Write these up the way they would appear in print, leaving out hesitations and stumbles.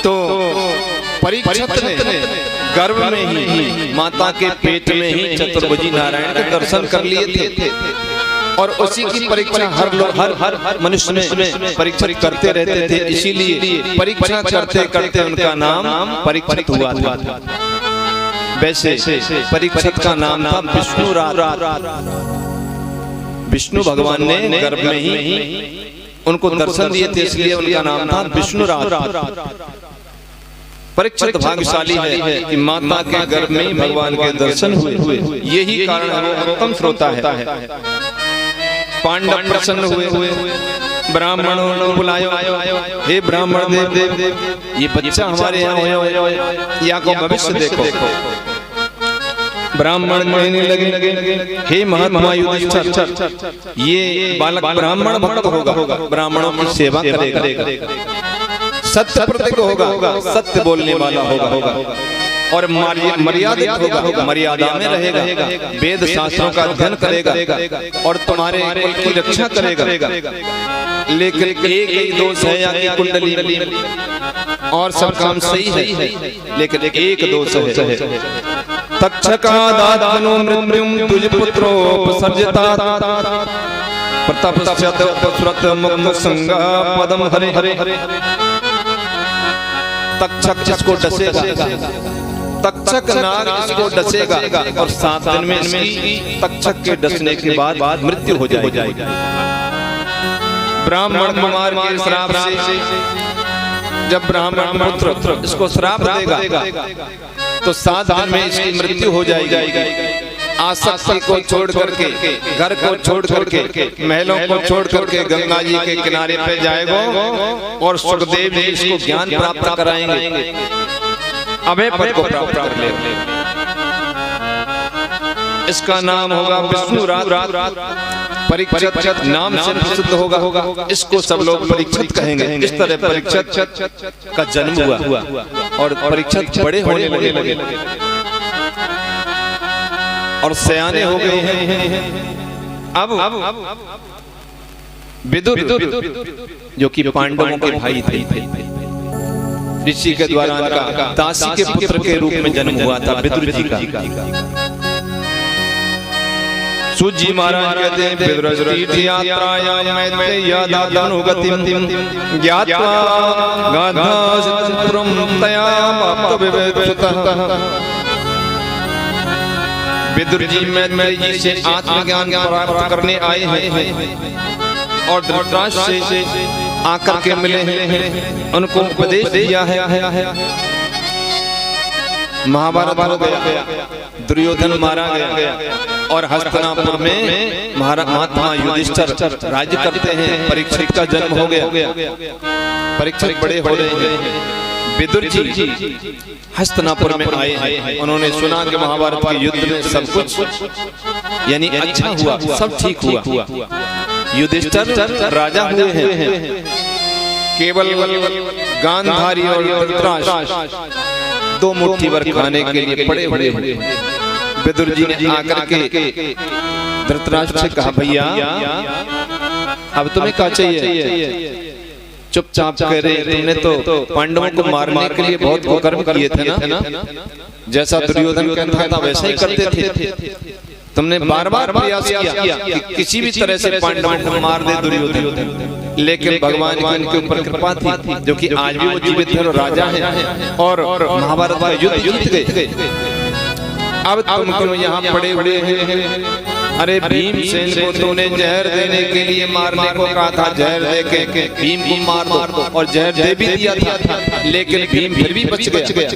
तो परीक्षित ने गर्भ में ही माता के पेट में ही चतुर्भुजी नारायण के दर्शन कर लिए थे और उसी की परीक्षा हर मनुष्य में परीक्षा करते रहते थे। इसीलिए परीक्षा करते करते उनका नाम परीक्षित हुआ था। वैसे परीक्षित का नाम था विष्णु भगवान ने गर्भ में ही उनको दर्शन दिए थे, इसलिए उनका नाम था विष्णुराज। परीक्षित भाग्यशाली है कि माता के गर्भ में भगवान के दर्शन हुए, यही कारण वो उत्तम श्रोता है। पांडव प्रसन्न हुए, ब्राह्मणों ने बुलायो, हे ब्राह्मण देव, ये बच्चा हमारे यहाँ या को भविष्य देखो। ब्राह्मण कहने लगे, हे महात्मा युधिष्ठिर, ये बालक ब्राह्मण भक्त होगा, ब्राह्मणों की सेवा करेगा, सत्य प्रतिज्ञ होगा, सत्य बोलने वाला होगा और मर्यादित होगा, मर्यादा में रहेगा, वेद शास्त्रों का अध्ययन करेगा और तुम्हारे कुल की रक्षा करेगा। लेकिन एक ही दोष है या कुंडली और सब काम सही है, लेकिन एक दोष है। तक्षकादात्मनो मृत्युम तुझ पुत्रोपसर्जता प्रतपस्यत सुरत मुक्त संगा पदम हरे। तक्षक जिसको डसेगा, तक्षक नाग इसको डसेगा और 7 दिन में इसकी तक्षक के डसने के बाद मृत्यु हो जाएगी। ब्राह्मण कुमार के श्राप से जब ब्राह्मण पुत्र इसको श्राप देगा तो 7 दिन में इसकी मृत्यु हो जाएगी। आसक्ति को छोड़ करके, घर को छोड़ करके, महलों को छोड़ करके गंगा जी के किनारे पे जाएगा और सुखदेव जी इसको ज्ञान प्राप्त कराएंगे, अभय पद को प्राप्त कर लेगा। इसका नाम होगा विष्णुराज। परीक्षित नाम से प्रसिद्ध होगा, इसको सब लोग परीक्षित कहेंगे। इस तरह परीक्षित का जन्म हुआ और परीक्षित बड़े होने लगे और सयाने हो गए हैं। अब विदुर जो कि पांडवों के भाई थे, ऋषि के द्वारा उनका दासी के पुत्र के रूप में जन्म हुआ था विदुर जी का। सूत जी महाराज कहते हैं, विदुर तीर्थ यात्रायां मैत्रेय्य दातनुगतिं ज्ञात्वा गाधासितपुरं तया प्राप्त विवेकसुतः। विदुर जी मैत्रेयी जी से आत्मज्ञान प्राप्त करने आए हैं और धृतराष्ट्र से आकर के मिले हैं, उनको उपदेश दिया है। महाभारत हो गया, दुर्योधन मारा गया और हस्तिनापुर में महात्मा युधिष्ठिर राज्य करते हैं। परीक्षित का जन्म हो गया, परीक्षित बड़े हो रहे हैं। विदुर जी हस्तिनापुर में आए हैं, उन्होंने सुना कि महाभारत के युद्ध में सब कुछ यानी अच्छा हुआ, सब ठीक हुआ। युधिष्ठिर राजा हुए हैं, केवल गांधारी और धृतराष्ट्र 2 मुट्ठी भर खाने के लिए पड़े हुए हैं। विदुर जी ने आकर के धृतराष्ट्र से कहा, भैया अब तुम्हें क्या चाहिए? चुपचाप कह रहे, तुमने तो पांडवों को मारने के लिए बहुत कुकर्म किए थे ना, जैसा दुर्योधन कहता था वैसा ही करते थे। तुमने बार-बार प्रयास किया कि किसी भी तरह से पांडवों को मार दे दुर्योधन, लेकिन भगवान की उनके ऊपर कृपा थी, जो कि आज भी वो जीवित है और राजा हैं और महाभारत का युद्ध जीत गए। अब तुम यहाँ पड़े हुए हैं। अरे भीमसेन को तूने जहर देने के लिए मारने को कहा था, जहर दे के भीम को मार दो और जहर दे भी दिया था, लेकिन भीम फिर भी बच गया।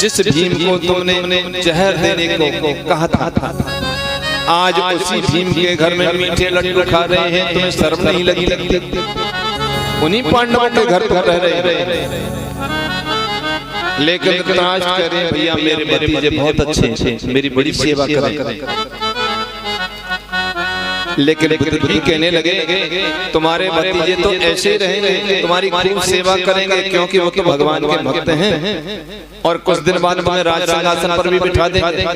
जिस भीम को तुमने जहर देने को कहा था, आज उसी भीम के घर में मीठे लड्डू खा रहे हैं, तुम्हें शर्म नहीं लगती? उन्हीं पांडवों के घर पर रह रहे हैं। लेकिन धृतराष्ट्र कह रहे हैं, भैया मेरे भतीजे बहुत अच्छे हैं, मेरी बड़ी सेवा करें। लेकिन विदुर जी कहने लगे, तुम्हारे भतीजे तो ऐसे ही रहेंगे, तुम्हारी खूब सेवा करेंगे, क्योंकि वो तो भगवान के भक्त हैं और कुछ दिन बाद तुम्हें राज सिंहासन पर भी बिठा देंगे।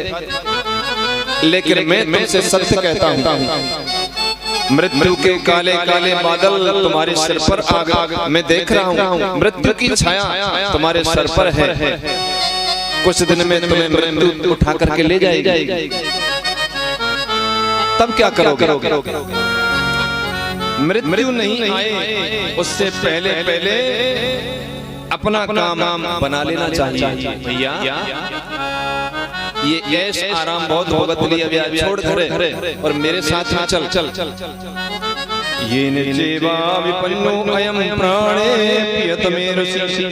लेकिन मैं तुमसे सत्य कहता हूँ, मृत्यु के काले काले बादल तुम्हारे सिर पर आ गए। मैं देख रहा हूँ मृत्यु की छाया तुम्हारे सर पर है। कुछ दिन में तुम्हें मृत्यु उठा करके ले जाएगी। तब क्या करोगे? मृत्यु नहीं आए उससे पहले पहले अपना काम बना लेना चाहिए। भैया ये ऐश आराम बहुत भोगत लिया, छोड़ घर और मेरे साथ में चल चल चल ये निजेवा विपन्नो अयम प्राणे पियतमेरुषि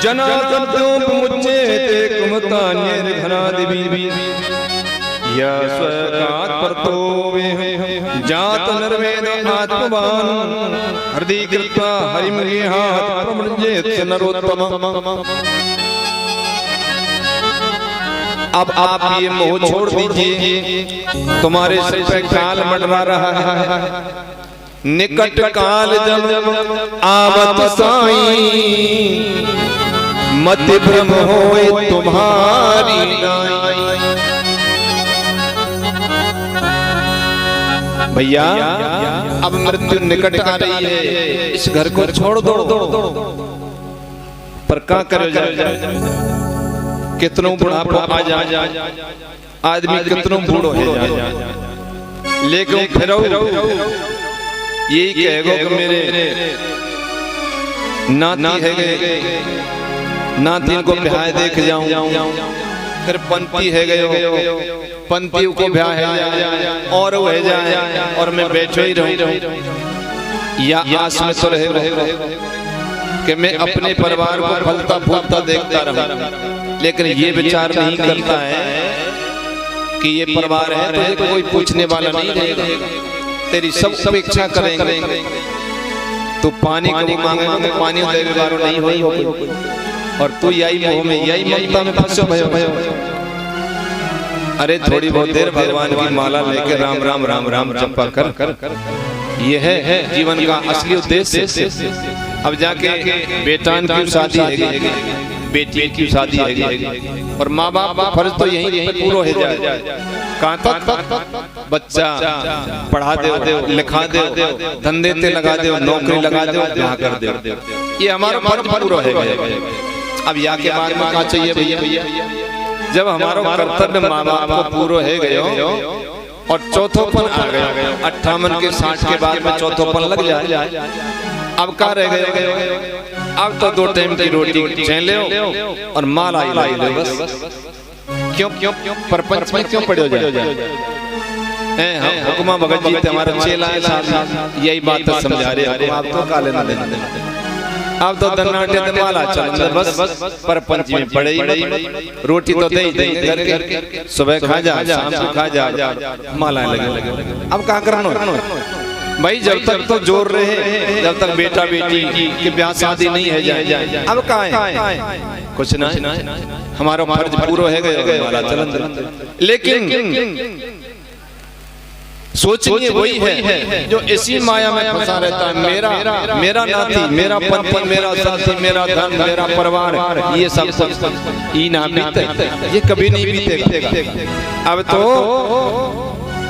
जनातुमुच्चेते कुमतान्यर्घनादिवी या स्वकात् परतो जात नरवेद आत्मवान् हृदि कृत्वा हरिं गेहात् प्रमृजेत् नरोत्तमम्। अब आप ये मोह छोड़ दीजिए, तुम्हारे सिर पे काल मंडरा रहा है। निकट काल जब आवत साईं मति भ्रम होए तुम्हारी नाई। भैया अब मृत्यु निकट आ रही है, इस घर को छोड़ दो। पर क्या करे जाए? कितनों बुढ़ापा आ जा आदमी कितनों बूढ़ो है, लेकिन फिर यही कहेगो कि मेरे नाती है, नाती को ब्याह देख जाऊं। फिर पंती है गयो, पंती को ब्याह है और वो है जाए और मैं बैठो ही रहूं। या आस में तो रहे कि मैं अपने परिवार को फलता फूलता देखता रहूं। लेकिन ये विचार नहीं करता है कि ये परिवार है तो ये कोई पूछने वाला नहीं रहेगा, तेरी सब अपेक्षा करेंगे। तो पानी को मांगेगा तो पानी देने वाला नहीं होई, और तू यही मोह में यही ममता में फंसो भयो। अरे थोड़ी बहुत देर भगवान की माला लेके राम राम राम राम जपा कर ये है जीवन का असली उद्देश्य। अब जाके बेटान की शादी है, बेटी की शादी है, और माँ बाप का फर्ज तो यही पूरा हो जाए। कहाँ तक बच्चा पढ़ा दो, लिखा दो, धंधे ते लगा दो, नौकरी लगा दो, ब्याह कर दो, ये हमारा फर्ज पूरा है। अब या के बाद में क्या चाहिए भैया? जब हमारा कर्तव्य माँ बाप को पूरा है गयो और चौथोपन आ गया, 58 के 60 के बाद में चौथोपन लग जाए, अब क्या रह गए? अब तो 2 टाइम की रोटी छेन ले और माल लाई ले बस। क्यों परपंच में क्यों पड़े हो जाए? हुक्मा भगत जी हमारा चेला है, यही बात समझा रहे। आप तो का लेना देना, अब तो दन्नाटे माला चल बस परपंच में पड़े ही। रोटी तो दे घर के, सुबह खा जा, शाम को खा जा, माला लगे। अब क्या करना भाई? जब तक तो जोर रहे, जब तक बेटा बेटी की ब्याह शादी नहीं है जाए। अब कहाँ है? कुछ ना, हमारा फर्ज पूरा है गया। लेकिन सोचिए वही है जो इसी माया में फंसा रहता है। मेरा नाती, मेरा पति, मेरा साथी, मेरा धन, मेरा परिवार, ये सब ना बीते, ये कभी नहीं बीतेगा। अब तो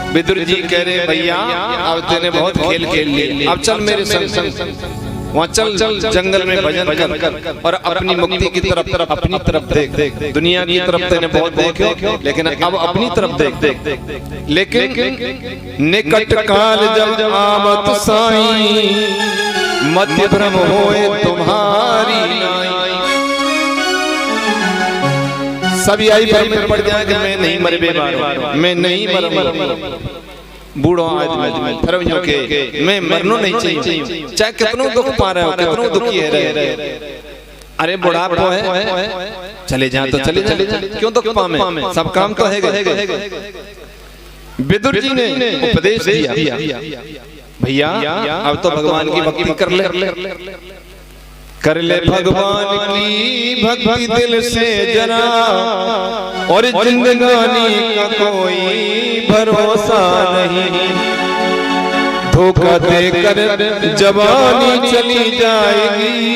विदुर जी कह रहे भैया अब तेने बहुत खेल खेल लिए, अब चल मेरे संग वहाँ चल जंगल में भजन कर और अपनी मुक्ति की तरफ अपनी तरफ देख। दुनिया की तरफ तेने बहुत देखो, लेकिन अब अपनी तरफ देख। लेकिन निकट काल जब आवत साईं मध्य भ्रम होए तुम्हारी नाई। सब यही भ्रम में पड़ जाए कि मैं नहीं मर बेमार, मैं नहीं मर बूढ़ो आदमी धर्मियों के मैं मरनो नहीं चाहिए, चाहे कितनों दुख पा रहे हो, कितनों दुखी है रहे। अरे बुढ़ापा है, चले जा तो चले जा, क्यों दुख पावे? सब काम तो है। विदुर जी ने उपदेश दिया भैया अब तो भगवान की भक्ति कर ले भगवान की भक्ति दिल से जरा, और जिंदगानी का कोई भरोसा नहीं। धोखा देकर जवानी चली जाएगी,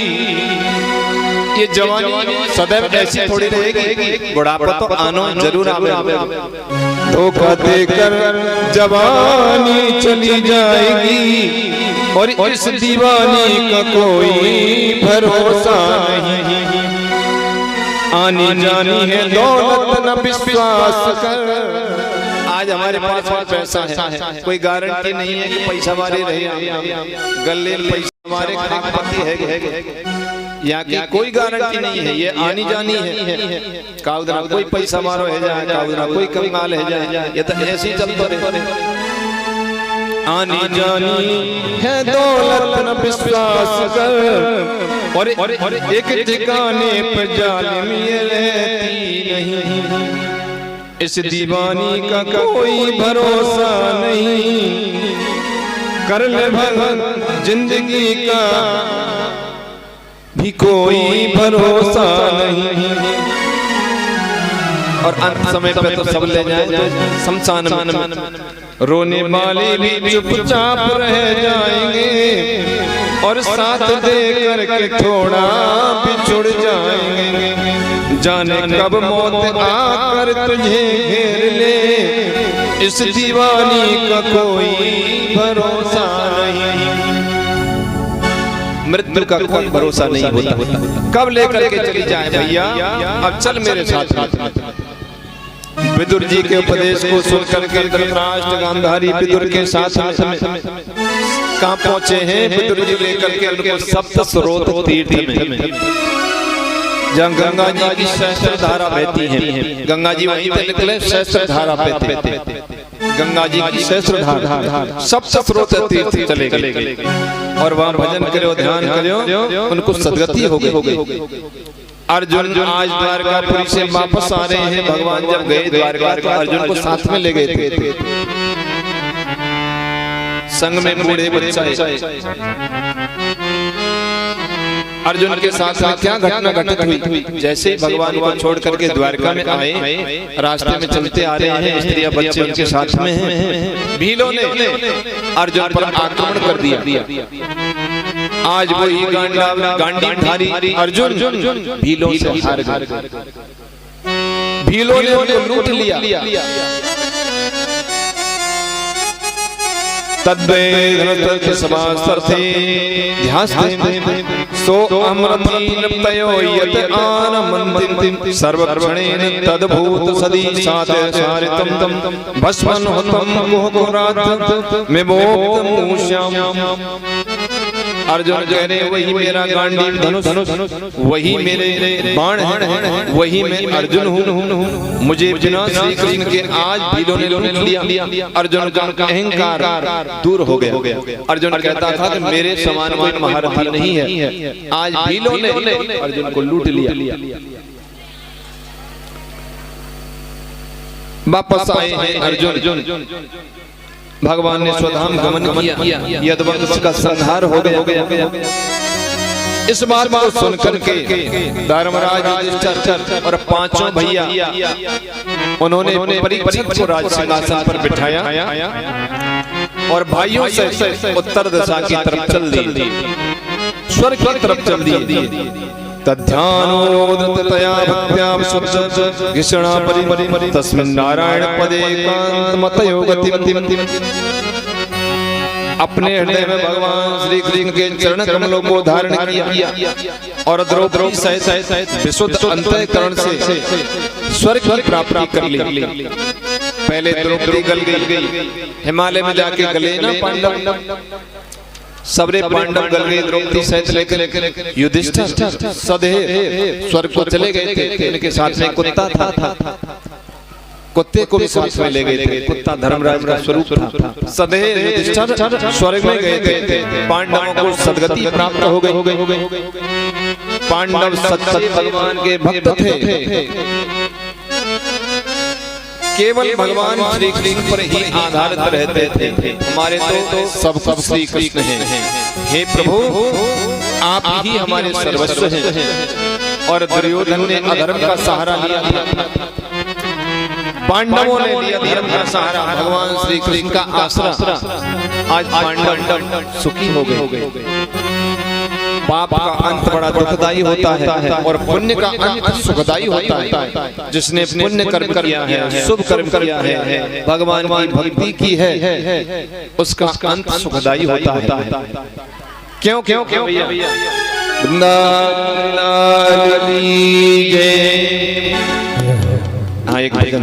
ये जवानी सदैव ऐसी थोड़ी रहेगी, बुढ़ापा तो आनो जरूर आवे। धोखा देकर जवानी चली जाएगी और इस दीवानी का कोई भरोसा नहीं। आनी जानी है दौलत न विश्वास कर। आज हमारे पास पैसा है, कोई गारंटी नहीं है कि पैसा हमारे रहे, गले पैसा हमारे खाकपति है, यहाँ की कोई गारंटी नहीं है। ये आनी जानी है, काउदना कोई पैसा मारो है जाए, काउदना कोई कंगाल है जाए, ये तो ऐसे ही चलता रहे। आनी जानी है दौलत न विश्वास कर और एक ठिकाने पर जालिम ये रहती नहीं। इस दीवानी का कोई भरोसा नहीं, कर ले भगत जिंदगी का भी कोई भरोसा नहीं। और अंत समय पे तो सब ले जाए शमशान में, रोने वाले भी चुपचाप रह जाएंगे और साथ दे करके थोड़ा बिछुड़ जाएंगे। जाने कब मौत आकर तुझे घेर ले, इस दीवानी का कोई भरोसा नहीं। मृत्यु का कोई भरोसा नहीं होता, कब लेकर के चली जाए भैया। अब चल मेरे साथ। विदुर जी के उपदेश को सुनकर के धृतराष्ट्र गांधारी विदुर के साथ कहाँ पहुंचे हैं। विदुर जी लेकर के उनको सप्त स्रोत तीर्थ में, जहाँ गंगा जी की सहस्त्र धारा बहती है, गंगा जी वहीं पे निकले सहस्त्र धारा बहते, गंगा जी की सहस्त्र धारा सप्त स्रोत तीर्थ चले गए और वहाँ भजन करो, ध्यान करो, उनको सदगति हो गई। अर्जुन आज द्वारकापुरी से वापस आ रहे हैं। भगवान जब गए द्वारका तो अर्जुन को साथ में ले गए थे, संग में बूढ़े बच्चा है। अर्जुन के साथ में क्या घटना घटित हुई। जैसे ही भगवान को छोड़ करके द्वारका में आए, रास्ते में चलते आ रहे हैं, स्त्रियां बच्चे उनके साथ में हैं। भीलों ने अर्जुन पर आक्रमण कर दिया। आज वही गांडीवधारी अर्जुन भीलों से हार गए, भीलों ने उनको लूट लिया। तद्वै समासर्थे सो अमृतयो यत आनमन्तिं सर्वक्षणेन तद्भूत सदीशात् सारितं भस्मन् हुतं कुहकुरात् विमोक्तमूष्याम्। अर्जुन कह रहे वही मेरा गांडीव धनुष, वही मेरे बाण हैं, वही मैं अर्जुन हूँ। मुझे बिना श्री कृष्ण के आज भीलों ने लूट लिया। अर्जुन का अहंकार दूर हो गया। अर्जुन कहता था कि मेरे समान कोई महारथी नहीं है, आज भीलों ने अर्जुन को लूट लिया। वापस आए हैं अर्जुन, भगवान ने स्वधाम गमन किया, यदुवंश का संहार हो गया। इस बात को सुनकर के धर्मराज युधिष्ठिर और पांचों भैया उन्होंने परीक्षित को राज सिंहासन पर बिठाया और भाइयों से उत्तर दिशा की तरफ चल दिए, स्वर्ग की तरफ चल दिए। तद्ध्यानोदतया भक्त्या घिषणा परिमरि तस्मिन् नारायण पदे एकांतमतयो गतिमतिम। अपने हृदय में भगवान श्री कृष्ण के चरण कमलों को धारण किया और द्रौपदी सहित विशुद्ध अंतःकरण से स्वर्ग की प्राप्ति कर ली। पहले द्रौपदी गल गई, हिमालय में जाके गले ना पांडव, सबरे पांडव गल गए द्रौपदी सहित लेकर युधिष्ठिर सदैव स्वर्ग को चले गए थे। इनके साथ में कुत्ता था, कुत्ते को भी साथ में ले गए थे। कुत्ता धर्मराज का स्वरूप था। सदैव युधिष्ठिर स्वर्ग में गए थे। पांडवों को सदगति प्राप्त हो गई। पांडव सच्चे भगवान के भक्त थे, केवल भगवान श्री कृष्ण पर ही आधारित रहते थे। हमारे तो सब कुछ श्री कृष्ण हैं। हे प्रभु, आप ही हमारे सर्वस्व हैं। और दुर्योधन ने अधर्म का सहारा लिया, पांडवों ने लिया धर्म का सहारा, भगवान श्री कृष्ण का आसरा। आज पांडव सुखी हो गए। पाप का अंत बड़ा दुखदाई होता है और पुण्य का अंत सुखदाई होता है। जिसने पुण्य कर्म किया है, शुभ कर्म किया है, भगवान की भक्ति की है, उसका अंत सुखदाई होता है। क्यों क्यों क्यों भैया? हाँ, एक भजन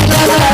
चल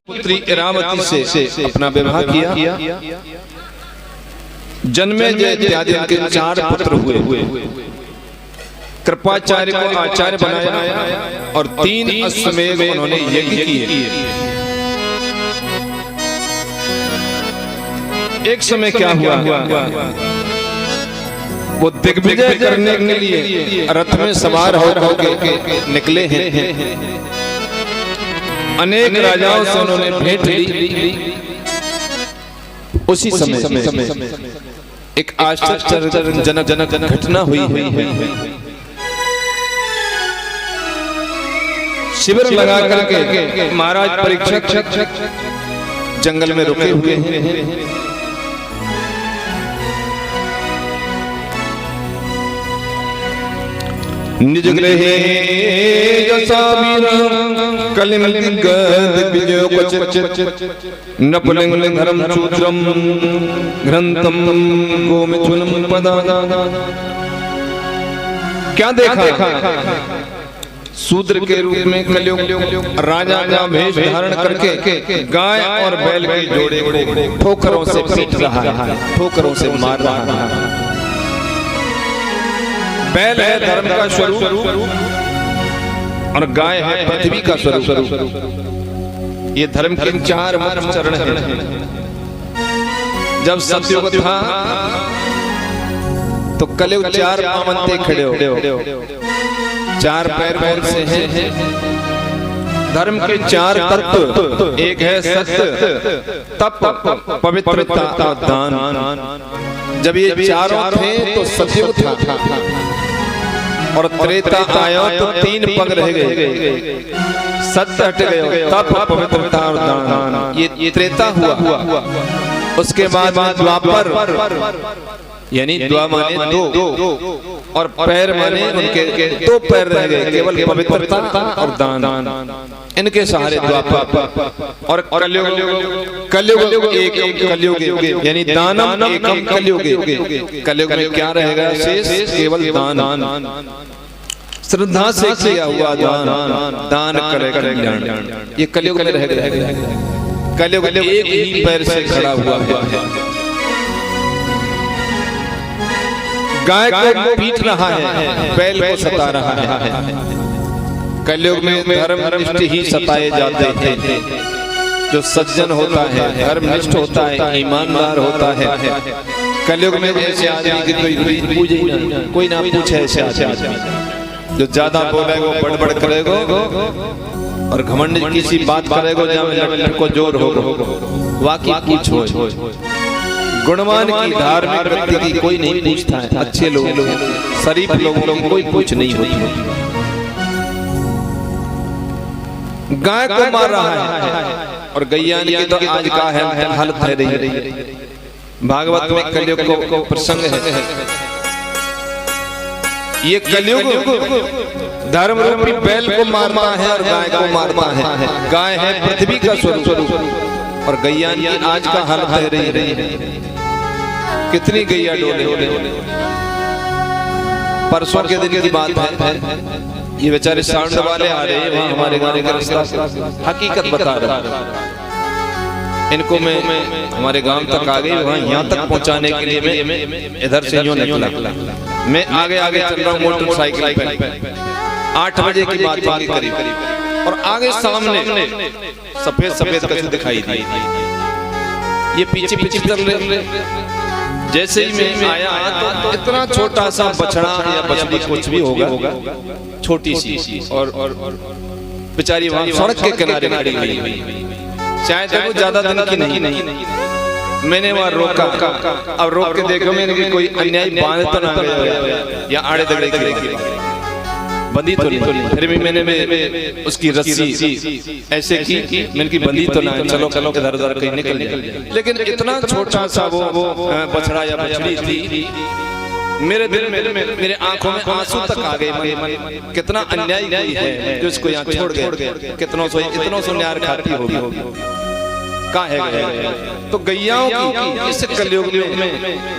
पुत्री इरावती से अपना विवाह किया। जन्मे जय इत्यादि के 4 पुत्र हुए। कृपाचार्य को आचार्य बनाया और 3 अश्वमेध उन्होंने यज्ञ किए। एक समय क्या हुआ, वो दिग्विजय करने के लिए रथ में सवार होकर निकले हैं। अनेक राजाओं से उन्होंने भेंट ली। उसी समय एक आश्चर्यजनक घटना हुई। शिविर लगा करके महाराज परीक्षक जंगल में रुके हुए हैं। निज गृहे कलिंगद विजयो क्वचित् नपुलिंग धर्म सूत्रम ग्रंथम गोमिथुनम पदा। क्या देखा? शूद्र के रूप में कलयुग राजा का भेष धारण करके गाय और बैल के जोड़े को ठोकरों से पीट रहा है, ठोकरों से मार रहा है। बैल है धर्म का स्वरूप और गाय है पृथ्वी का स्वरूप। ये धर्म के 4 मुख्य चरण हैं। जब सतयुग था तो कलयुग 4 पावंते खड़े हो, 4 पैर से हैं। धर्म के 4 तत्व, एक है सत्य, तप, पवित्रता और दान। जब ये चारों थे तो सतयुग था और त्रेता आया तो 3 पग रह गए। सत्य हट गए, तप, पवित्रता और दान, ये त्रेता हुआ। उसके बाद द्वापर, यानी द्वा माने 2 और पैर माने उनके 2 पैर रह गए, केवल पवित्रता और दान। इनके सहारे द्वापर और कलयुग एक कलयुग, यानी दानम एकम कलयुग। कलयुग में क्या रहेगा शेष? केवल दान। श्रद्धा से किया हुआ दान करेगा कल्याण। ये कलयुग में रह गया। कलयुग एक ही पैर से खड़ा हुआ है। गाय को पीट रहा है, बैल को सता रहा है। कलयुग में धर्मनिष्ठ ही सताए जाते हैं। जो सज्जन होता है, धर्मनिष्ठ होता है, ईमानदार होता है। कलयुग में ऐसे आदमी की कोई ना पूछे, ऐसे आदमी जो ज्यादा बोलेगा, बड़बड़ करेगा और घमंड किसी बात करेगा जहाँ को जोर होगा, वाकई पूछो। गुणवान की, धार्मिक व्यक्ति की कोई नहीं पूछता है। अच्छे लोग, शरीफ लोगों को कोई पूछ नहीं होती। गाय को मार रहा है और गैयान की तो आज का है हालत है रही है। भागवत में कलयुग को प्रसंग है। ये कलयुग धर्म रूपी बैल को मारता है और गाय को मारता है। गाय है पृथ्वी का स्वरूप और गैयान की आज का हालत है रही है। कितनी गैया डोले। परसों के दिन की बात है, ये बेचारे साउंड वाले आ रहे हैं वहाँ हमारे गाने का रास्ता हकीकत बता रहा। इनको मैं हमारे गांव तक आ गई, वहाँ यहाँ तक पहुँचाने के लिए मैं इधर से यूँ निकला। मैं आगे चल रहा हूँ मोटरसाइकिल पे। 8 बजे की बात के करीब और आगे सामने सफेद कछुआ दिखाई दी। ये पीछे चल रहे। जैसे ही मैं आया तो इतना छोटा सा बछड़ा या बछड़ी कुछ भी होगा, छोटी सी, और बेचारी वहां सड़क के किनारे खड़ी हुई। शायद वो ज्यादा दिन की नहीं। मैंने वहां रोका। अब रोक के देखो मैंने कोई अन्याय बांध तो ना गया या आड़े दगड़े की बंदी तो नहीं। फिर भी मैंने उसकी रस्सी ऐसे की, मैंने की बंदी तो ना, चलो इधर कहीं निकल जाए। लेकिन इतना छोटा सा वो बछड़ा या बछड़ी थी मेरे दिल में, मेरे आंखों में आंसू तक आ गए। मन कितना अन्याय हुई है जो इसको यहाँ छोड़ गए। इतनों सो न्यार खाती होगी। कहाँ है गया? तो गैयाओं की इस कलयुग में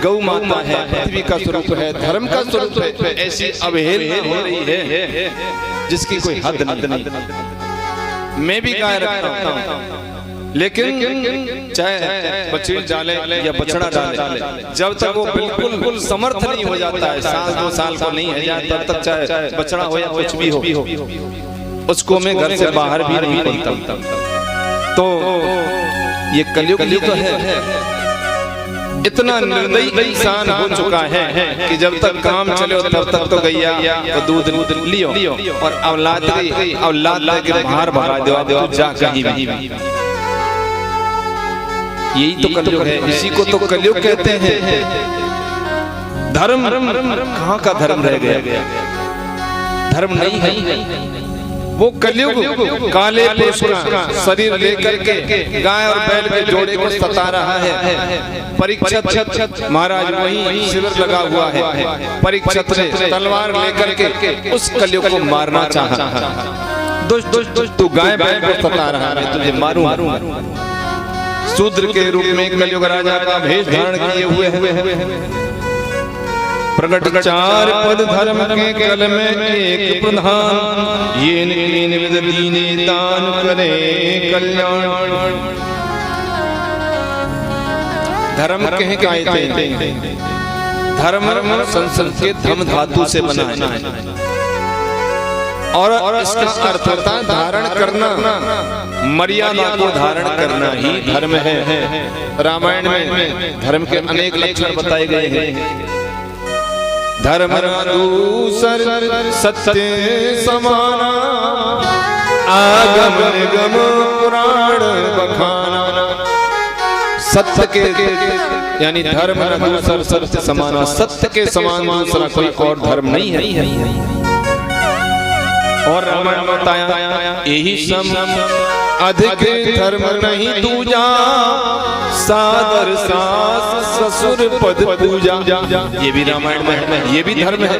गौ माता है, पृथ्वी का स्वरूप है, धर्म का स्वरूप है। ऐसी अवहेलना हो रही है जिसकी कोई हद नहीं। मैं भी गाय रखता हूँ, लेकिन चाहे बछड़ी डाले या बछड़ा डाले, जब तक वो बिल्कुल समर्थ नहीं हो जाता है, साल 2 साल को नहीं है, तब तक चाहे बछड़ा हो या कुछ भी हो, उसको मैं घर से बाहर भी नहीं निकलता। तो ये कलयुग तो है, इतना निर्दयी इंसान हो चुका है कि जब तक काम चले तब तक तो गैया तो दूध लियो और औलाद के बाहर भगा दो, जा कहीं भी। यही तो कलयुग है, इसी को तो कलयुग कहते हैं। धर्म कहाँ का धर्म रह गया? धर्म नहीं है। वो कलयुग काले पुरुष का शरीर लेकर के गाय और बैल के जोड़े को सता रहा है। परीक्षित महाराज वहीं शिविर लगा हुआ है। परीक्षित ने तलवार लेकर के उस कलयुग को मारना चाहा। दुष्ट तू गाय बैल को सता रहा है, तुझे मारूं। शूद्र के रूप में कलयुग राजा का भेष धारण किए हुए हैं। प्रगट 4 पद धर्म के कल में एक प्रधान, ये निविद दीने दान करे कल्याण। धर्म कहे कहते हैं, धर्म संस्कृत के धम धातु से बना है और इसका अर्थ होता है धारण करना, मर्यादा को धारण करना ही धर्म है। रामायण में धर्म के अनेक लक्षण बताए गए हैं। धर्म दूसर सत्य समाना, आगम निगम पुराण बखाना। सत्य के यानी धर्म दूसर सत्य समाना, सत्य के समान दूसरा कोई और धर्म नहीं है। और रामायण में बताया यही सम अधिक धर्म नहीं दूजा, सादर सास ससुर पद पूजा। ये भी रामायण में है, ये भी धर्म है।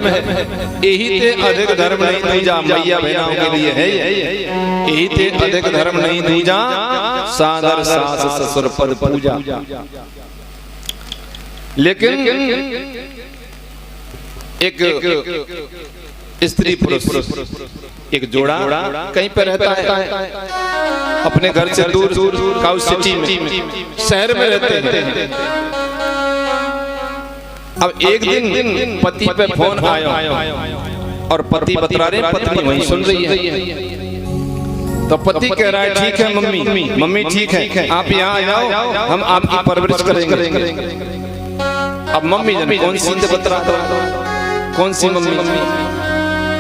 यही ते अधिक धर्म नहीं दूजा, मैया बहनों के लिए है। यही ते अधिक धर्म नहीं दूजा, सादर सास ससुर पद पूजा। लेकिन एक स्त्री पुरुष एक जोड़ा कहीं पर रहता है, अपने घर से दूर काउ सिटी में, शहर में रहते हैं। अब एक दिन पति पे फोन आया और पति बतला रहे, पत्नी वहीं सुन रही है। तो पति कह रहा है ठीक है मम्मी ठीक है, आप यहाँ आ जाओ, हम आपकी परवरिश करेंगे। अब मम्मी जाने कौन सी बतला, कौन सी मम्मी?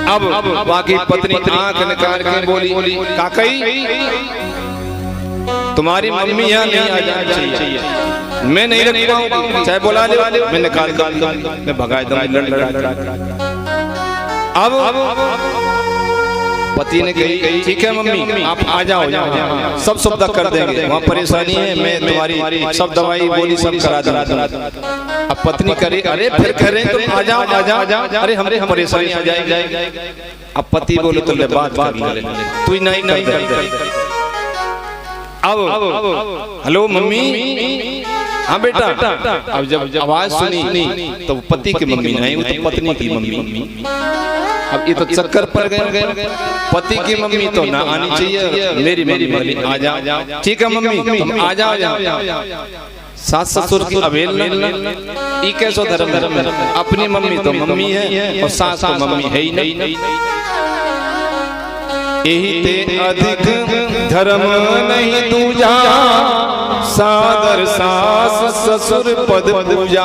अब बाकी पत्नी आंख निकाल के बोली, काकई तुम्हारी मम्मी यहाँ नहीं आ जानी चाहिए, मैं नहीं रख पाऊंगी, चाहे बुला ले, मैं निकाल मैं भगा लड़। अब पति ने कही ठीक है मम्मी आप आ जाओ, सब सुविधा कर देंगे, वहाँ परेशानी है, मैं तुम्हारी सब दवाई गोली सब करा दूंगा। अब पत्नी करे अरे फिर करें तुम आ जाओ, अरे हमरे परेशानी आ जाएगी। अब पति बोले तो ले बात कर ले, तू नहीं कर। अब हेलो मम्मी, हाँ बेटा। अब जब आवाज सुनी तो पति की मम्मी नहीं, वो तो पत्नी की मम्मी। अब ये तो चक्कर पर गए, पति की मम्मी तो ना आनी चाहिए, मेरी मम्मी आ जाओ। ठीक है मम्मी तुम आ जाओ। सास ससुर की अवहेलना, ये कैसा धर्म? अपनी मम्मी तो मम्मी है और सास तो मम्मी है ही नहीं। यही ते अधिक धर्म नहीं दूजा, सादर सास ससुर पद पूजा।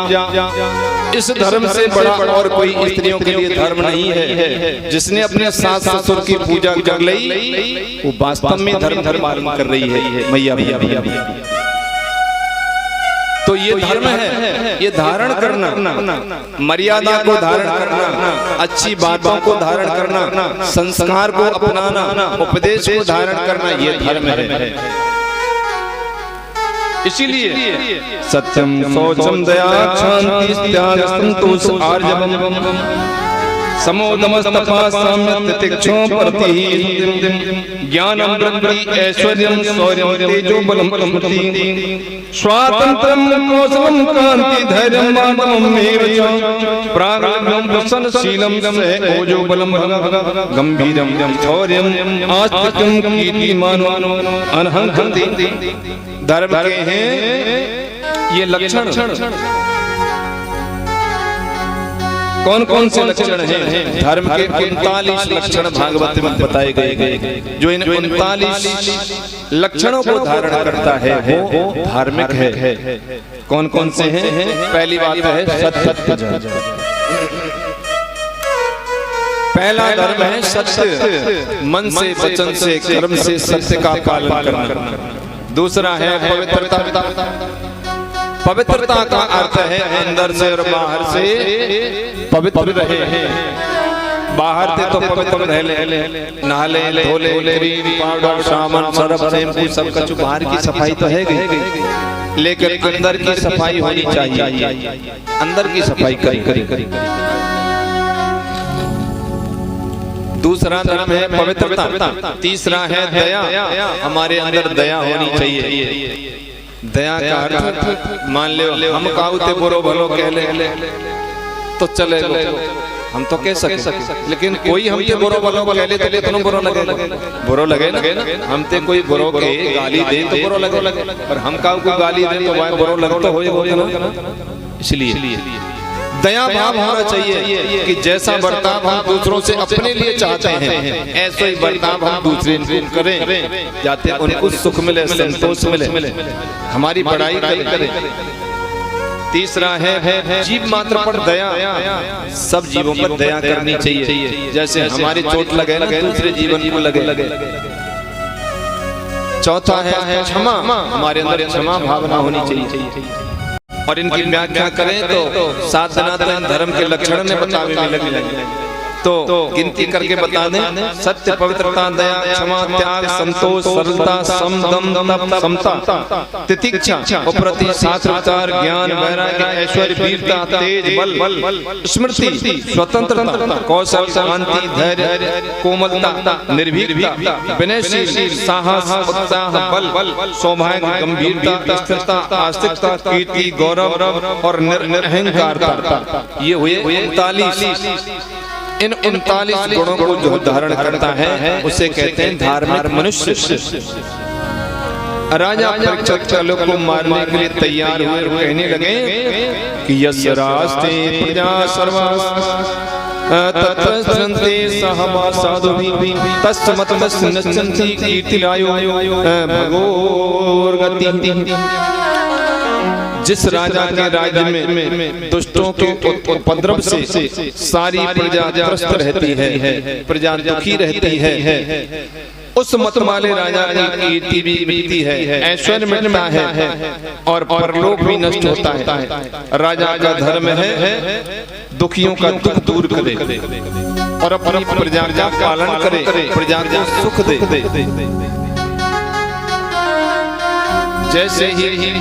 इस धर्म से बड़ा और कोई स्त्रियों के लिए धर्म नहीं है। जिसने अपने सास ससुर की पूजा कर ली वो वास्तव में धर्म पालन कर रही है। मैया तो ये धर्म है, ये धारण करना, मर्यादा को धारण करना, अच्छी बातों को धारण करना, संस्कार को अपनाना, उपदेश को धारण करना, ये धर्म है। इसीलिए सत्यम शौचम दया शांति त्याग संतोष आर्जवम समोदमस्तपा साम्य तितिक्षो प्रति ज्ञानम वृद्धि ऐश्वर्यम शौर्यम तेजो बलम स्मृति स्वातंत्रम कौशलम कांति धैर्यम मानवमेव च प्रागल्भ्यम प्रसन्नशीलम सह ओजो बलम गंभीरम शौर्यम आस्तिक्यम कीर्तिमानो अनहंति। धर्म के हैं ये लक्षण। कौन कौन से लक्षण हैं? धर्म के 39 लक्षण भागवत में बताए गए। जो इन 39 लक्षणों को धारण करता है वो धार्मिक है। कौन कौन से हैं? पहली बात है सत्य। पहला धर्म है सत्य, मन से वचन से कर्म से सत्य का पालन करना। दूसरा है पवित्रता। पवित्रता का अर्थ है अंदर से और बाहर से पवित्र रहे। बाहर से तो पवित्र रहे, नहाले धोले पाउडर साबुन सरफ शैम्पू सब कुछ बाहर की सफाई तो है गई, लेकिन अंदर की सफाई होनी चाहिए। अंदर की सफाई करी। दूसरा धर्म है पवित्रता। तीसरा है दया। हमारे अंदर दया होनी चाहिए। दया का अर्थ मान लो हम काउते बुरो भलो कह ले तो चले, हम तो कह सके, लेकिन कोई हमते बुरो भलो कह ले तो कितना बुरो लगे ना। हमते कोई बुरो के गाली दे तो बुरो लगे, पर हम काउ को गाली दे तो भाई बुरो लगे तो होगा ना। इसलिए दया भाव होना चाहिए कि जैसा बर्ताव हम दूसरों से अपने लिए चाहते हैं ऐसा ही बर्ताव हम दूसरे से करें, जाते उनको सुख मिले, संतोष मिले, हमारी बड़ाई करें। तीसरा है जीव मात्र पर दया। सब जीवों पर दया करनी चाहिए, जैसे हमारी चोट लगे दूसरे जीवन को लगे। चौथा है क्षमा। हमारे अंदर क्षमा भावना होनी चाहिए। और इनकी व्याख्या करें तो 7 सनातन धर्म के लक्षण में बतावे में लगे तो गिनती करके बता दें। सत्य, पवित्रता, दया, क्षमा, त्याग, संतोष, सरलता, समदम, तप, समता, तितिक्षा, उपरति, शास्त्राचार, ज्ञान, वैराग्य, ऐश्वर्य, वीरता, तेज, बल, स्मृति, स्वतंत्रता, कौशल, शांति, धैर्य, कोमलता, निर्भीकता, विनयशील, साहस, उत्साह, बल, सौभाग्य, गंभीरता, स्थिरता, आस्तिकता, कीर्ति, गौरव और निरहंकारता। ये हुए 39। इन 39 गुणों को जो धारण करता है उसे कहते हैं धार्मिक मनुष्य। राजा परीक्षित लोग को मारने के लिए तैयार हुए, कहने लगे कि यस्य रास्ते प्रजा सर्वास तत्रस्ते सहवा साधुभि तस्मतमस्य नश्यन्ति कीर्तिरायो भगोर्गति। जिस राजा के राज्य में दुष्टों के उपद्रव से सारी प्रजा त्रस्त रहती है, प्रजा दुखी रहती है, उस मत वाले राजा की कीर्ति भी मिटती है, ऐश्वर्य मिटता है और परलोक भी नष्ट होता है। राजा का धर्म है दुखियों का दुख दूर करे और अपनी प्रजा का पालन करे, प्रजा को सुख दे। जैसे ही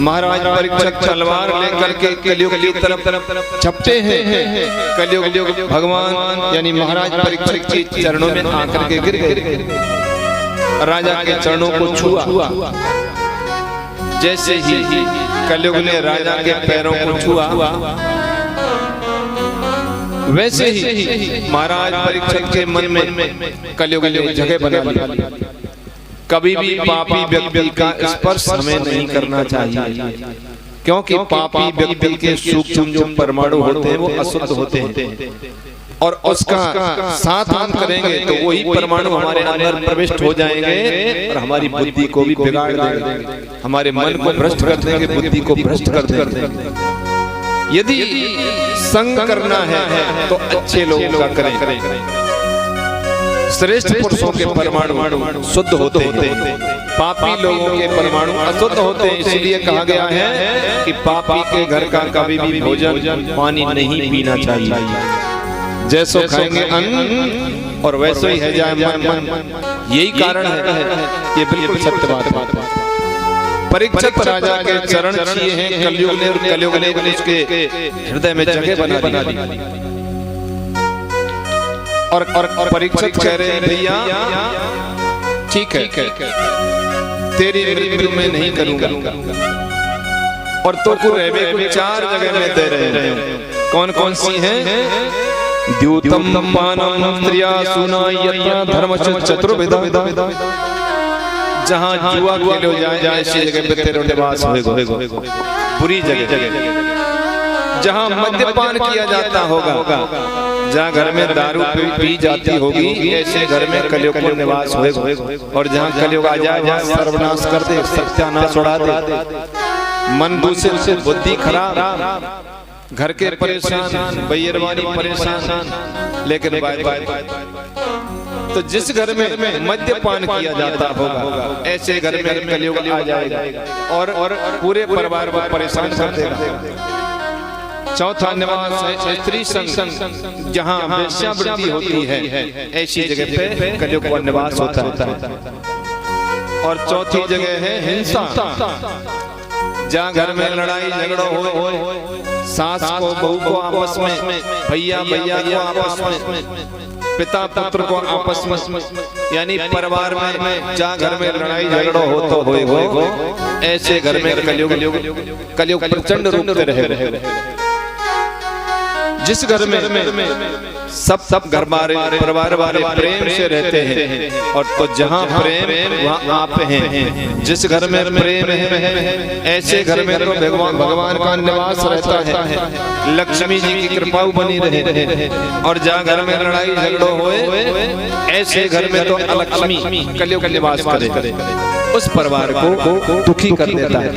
महाराज परीक्षित तलवार लेकर के कलयुग की तरफ झपटे हैं, कलयुग भगवान यानी महाराज परीक्षित के चरणों में आकर के गिर गए, राजा के चरणों को छुआ। जैसे ही कलयुग ने राजा के पैरों को छुआ, वैसे ही महाराज परीक्षित के मन में कलयुग ने जगह बना ली। कभी भी पापी व्यक्ति का स्पर्श हमें नहीं करना चाहिए, क्योंकि पापी व्यक्ति के सूक्ष्म जो परमाणु होते हैं वो अशुद्ध होते हैं, और उसका साथ हम करेंगे तो वही परमाणु हमारे अंदर प्रविष्ट हो जाएंगे और हमारी बुद्धि को भी बिगाड़ देंगे, हमारे मन को भ्रष्ट कर देंगे, बुद्धि को भ्रष्ट कर देंगे। यदि संग करना है तो अच्छे लोगों का करें। श्रेष्ठ पुरुषों के परमाणु शुद्ध होते हैं, पापी लोगों के परमाणु अशुद्ध होते हैं। इसलिए कहा गया है कि पापी के घर का कभी भी भोजन पानी नहीं पीना चाहिए। जैसो खाएंगे अन्न और वैसे ही है जाए मन। यही कारण है, ये बिल्कुल सत्य बात है। परीक्षित राजा के चरण छुए हैं कलयुग ने, और कलयुग ने उसके हृदय में जगह बना दी। और परीक्षित कह रहे हैं भैया ठीक है तेरी मृत्यु में नहीं करूंगा, और तो को रहबे को 4 जगह में दे रहे हैं। कौन कौन सी हैं? द्यूतम पानम स्त्रिया सुना यत्न धर्म चतुर्विध, जहां जुआ खेलो जाए ऐसी जगह पे तेरा निवास होगा, बुरी जगह। जहां मद्यपान किया जाता होगा, जहाँ घर में दारू पी जाती होगी, ऐसे घर में कलयुग का निवास होगा। और जहाँ कलयुग आ जाए वहाँ सर्वनाश कर दे, सत्यानाश उड़ा दे, मन दूषित, बुद्धि खराब, घर के परेशान, बैरवानी परेशान। लेकिन तो जिस घर में मद्यपान किया जाता होगा, ऐसे घर में कलयुग आ जाएगा और पूरे परिवार को परेशान कर देगा। चौथा निवास है स्त्री संग, जहाँ वेश्यावृत्ति होती है, ऐसी जगह पे कलयुग का निवास होता है। और चौथी जगह है हिंसा, जहाँ घर में लड़ाई झगड़ा हो, सास को बहू को आपस में, भैया भैया को आपस में, पिता पुत्र को आपस में, यानी परिवार में जहाँ घर में लड़ाई झगड़ा हो तो हो, ऐसे घर में कलयुग प्रचंड रूप से रहे। जिस घर में सब घर वाले परिवार वाले प्रेम से रहते हैं, और तो जहाँ प्रेम वहाँ आप हैं। जिस घर में प्रेम है, ऐसे घर में तो भगवान का निवास रहता है, लक्ष्मी जी की कृपा बनी रहे। और जहाँ घर में लड़ाई झगड़ो होए, ऐसे घर में तो अलक्ष्मी कलयुग निवास करे, उस परिवार को दुखी कर देता है।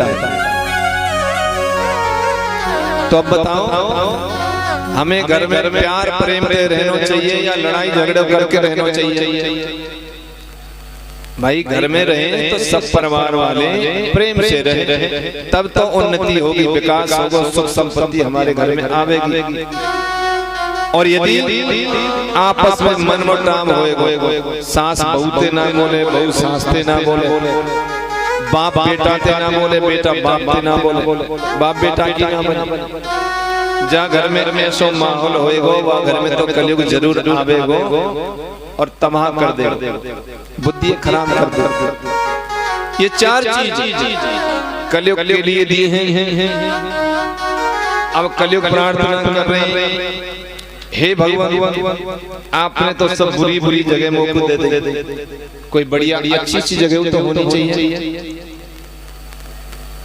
तो अब बताओ हमें घर में प्यार प्रेम से रहना चाहिए या लड़ाई झगड़े करके रहना चाहिए? भाई घर में रहे तो सब परिवार वाले प्रेम से रहे, तब तो उन्नति होगी, विकास होगा, सुख संपत्ति हमारे घर में आवेगी। और यदि आपस में मनमुटाव होएगा, सास बहू ते ना बोले, बहू सास ते ना बोले, बाप बेटा ते ना बोले, बेटा बाप ते ना बोले, बाप बेटा की ना बोले, जहाँ घर में ऐसा माहौल होएगा, वह घर में तो कलयुग जरूर आवेगा और तबाह कर देगा, बुद्धि खराब कर देगा। ये 4 चीज कलयुग के लिए दी हैं। अब कलयुग प्रार्थना कर रहे हैं, हे भगवान आपने तो सब बुरी बुरी जगह मुझको दे दे, कोई बढ़िया अच्छी सी जगह तो होनी चाहिए।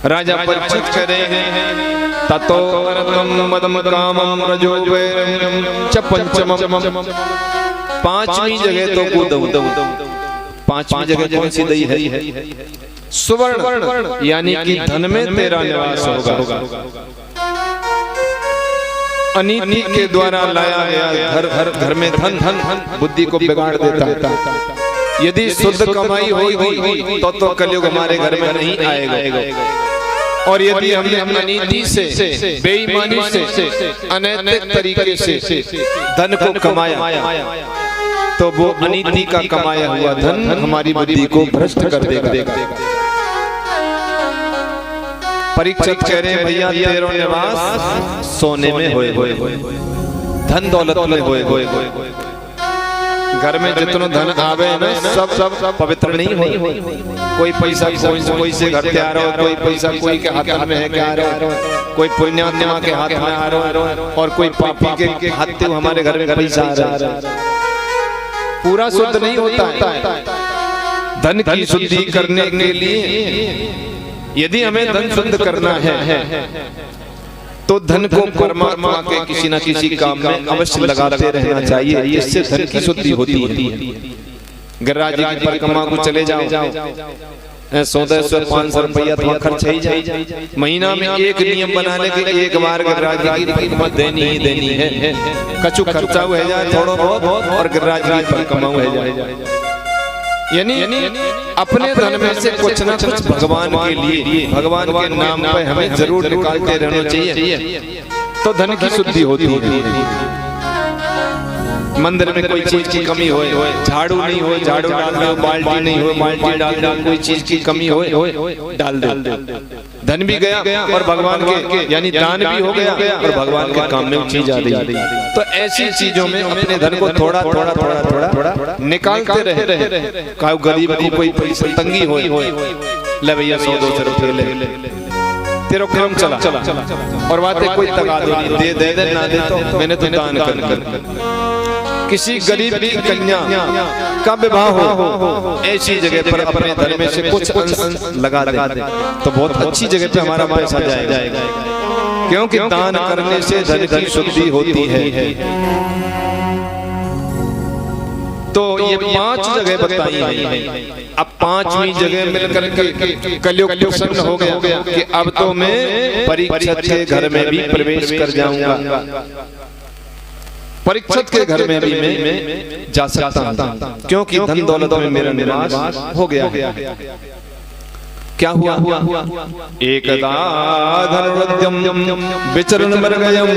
राजा परीक्षित कह रहे हैं ततो मदम कामम रजो वैरम च पंचमम, 5वीं जगह तो कूदो। 5वीं जगह कौन सी दई है? सुवर्ण, यानी कि धन में तेरा निवास होगा। अनीति के द्वारा लाया गया घर में धन बुद्धि को बिगाड़ देता है। यदि शुद्ध कमाई होगी तो कलयुग हमारे घर में नहीं आएगा। और यदि हमने अनीति से, बेईमानी से, अनैतिक तरीके से धन को कमाया, तो वो अनीति का कमाया हुआ धन हमारी बुद्धि को भ्रष्ट कर देगा। परीक्षित कह रहे भैया तेरा निवास सोने में होए, धन दौलत में होए। घर में जितना धन आवे ना सब पवित्र नहीं हो। कोई पैसा कोई से घर से आ रहा हो, कोई पैसा कोई के हाथ में है क्या आ रहा हो, कोई पुण्यात्मा के हाथ में आ रहा हो, और कोई पापी के हाथ से हमारे घर में पैसा आ रहा है। पूरा शुद्ध नहीं होता है। धन की शुद्धि करने के लिए यदि हमें धन शुद्ध करना है तो धन को परमात्मा के किसी न किसी काम में अवश्य लगाते रहना चाहिए, इससे धन की शुद्धि होती है। गिरिराज जी की परिक्रमा को चले जाओ, 100-500 रुपया तो खर्च ही जाए। महीना में एक नियम बना ले कि एक बार गिरिराज जी की परिक्रमा देनी ही देनी है। कछु खर्चा हुआ जाए थोड़ा बहुत, और गिरिराज जी की परिक्रमा हुआ जाए। यानी अपने धन में से कुछ ना कुछ भगवान के लिए, भगवान के नाम पे हमें जरूर निकालते रहना चाहिए, तो धन की शुद्धि होती है। मंदिर में कोई चीज की कमी हो, झाड़ू नहीं हो झाड़ू डाल दो, बाल्टी नहीं हो बाल्टी डाल दो, कोई चीज की कमी हो डाल दो। धन भी गया और भगवान के यानी दान भी हो गया और भगवान के काम में चीज आ गई। तो ऐसी चीजों में अपने धन को थोड़ा थोड़ा थोड़ा थोड़ा निकालते रहे। का गरीब को कोई तंगी हो, ले भैया 100-200 रुपये ले, तेरा काम चला और बातें कोई तगादा नहीं, दे ना दे तो मैंने तो दान कर। किसी गरीब की कन्या का विवाह हो, ऐसी जगह पर अपने धन में से कुछ अंश लगा दे तो बहुत अच्छी जगह पे हमारा पैसा जाएगा, क्योंकि दान करने से धन की शुद्धि होती है। तो ये 5 जगह बताई है। अब 5वीं जगह मिलकर के कलयुग प्रसन्न हो गया कि अब तो मैं परीक्षित के घर में भी प्रवेश कर जाऊंगा, परीक्षित के घर में भी मैं जा सकता हूं, क्योंकि धन दौलत में मेरा निवास हो गया है। क्या हुआ? एकदा धनुर्वद्यम विचरण मृगयम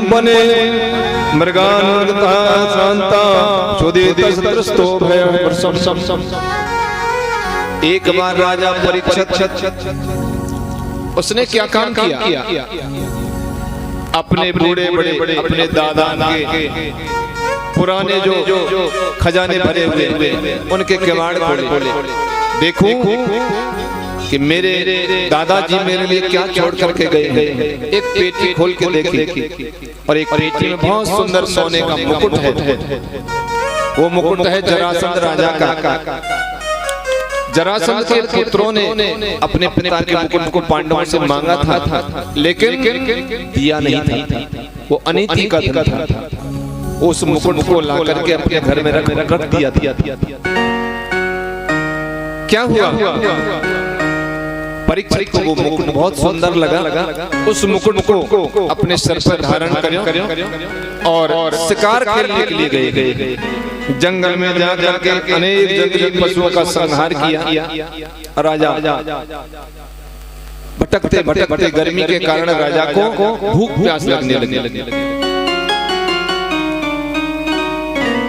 बने मृगानुगता शांता चोदितस्तो भयं। एक बार राजा परीक्षित उसने क्या काम किया? अपने बूढ़े बड़े अपने दादा के पुराने जो खजाने भरे हुए उनके किवाड़ खोले। देखूं कि मेरे दादाजी मेरे लिए क्या छोड़ करके गए हैं। एक पेटी खोल के देखी और एक पेटी में बहुत सुंदर सोने का मुकुट है। वो मुकुट है जरासंध राजा का। जरासंध के पुत्रों ने अपने पिता के मुकुट को पांडवों से मांगा था, लेकिन दिया नहीं था। वो अनीति का धन था। उस मुकुट को ला करके अपने घर में रख दिया। क्या हुआ? परीक्षित को वो मुकुट बहुत सुंदर लगा। उस मुकुट को अपने सर पर धारण करें और शिकार खेलने के लिए गए। जंगल में जाकर के अनेक जंगली पशुओं का संहार किया। राजा भटकते गर्मी के कारण राजा को भूख प्यास लगने लगी।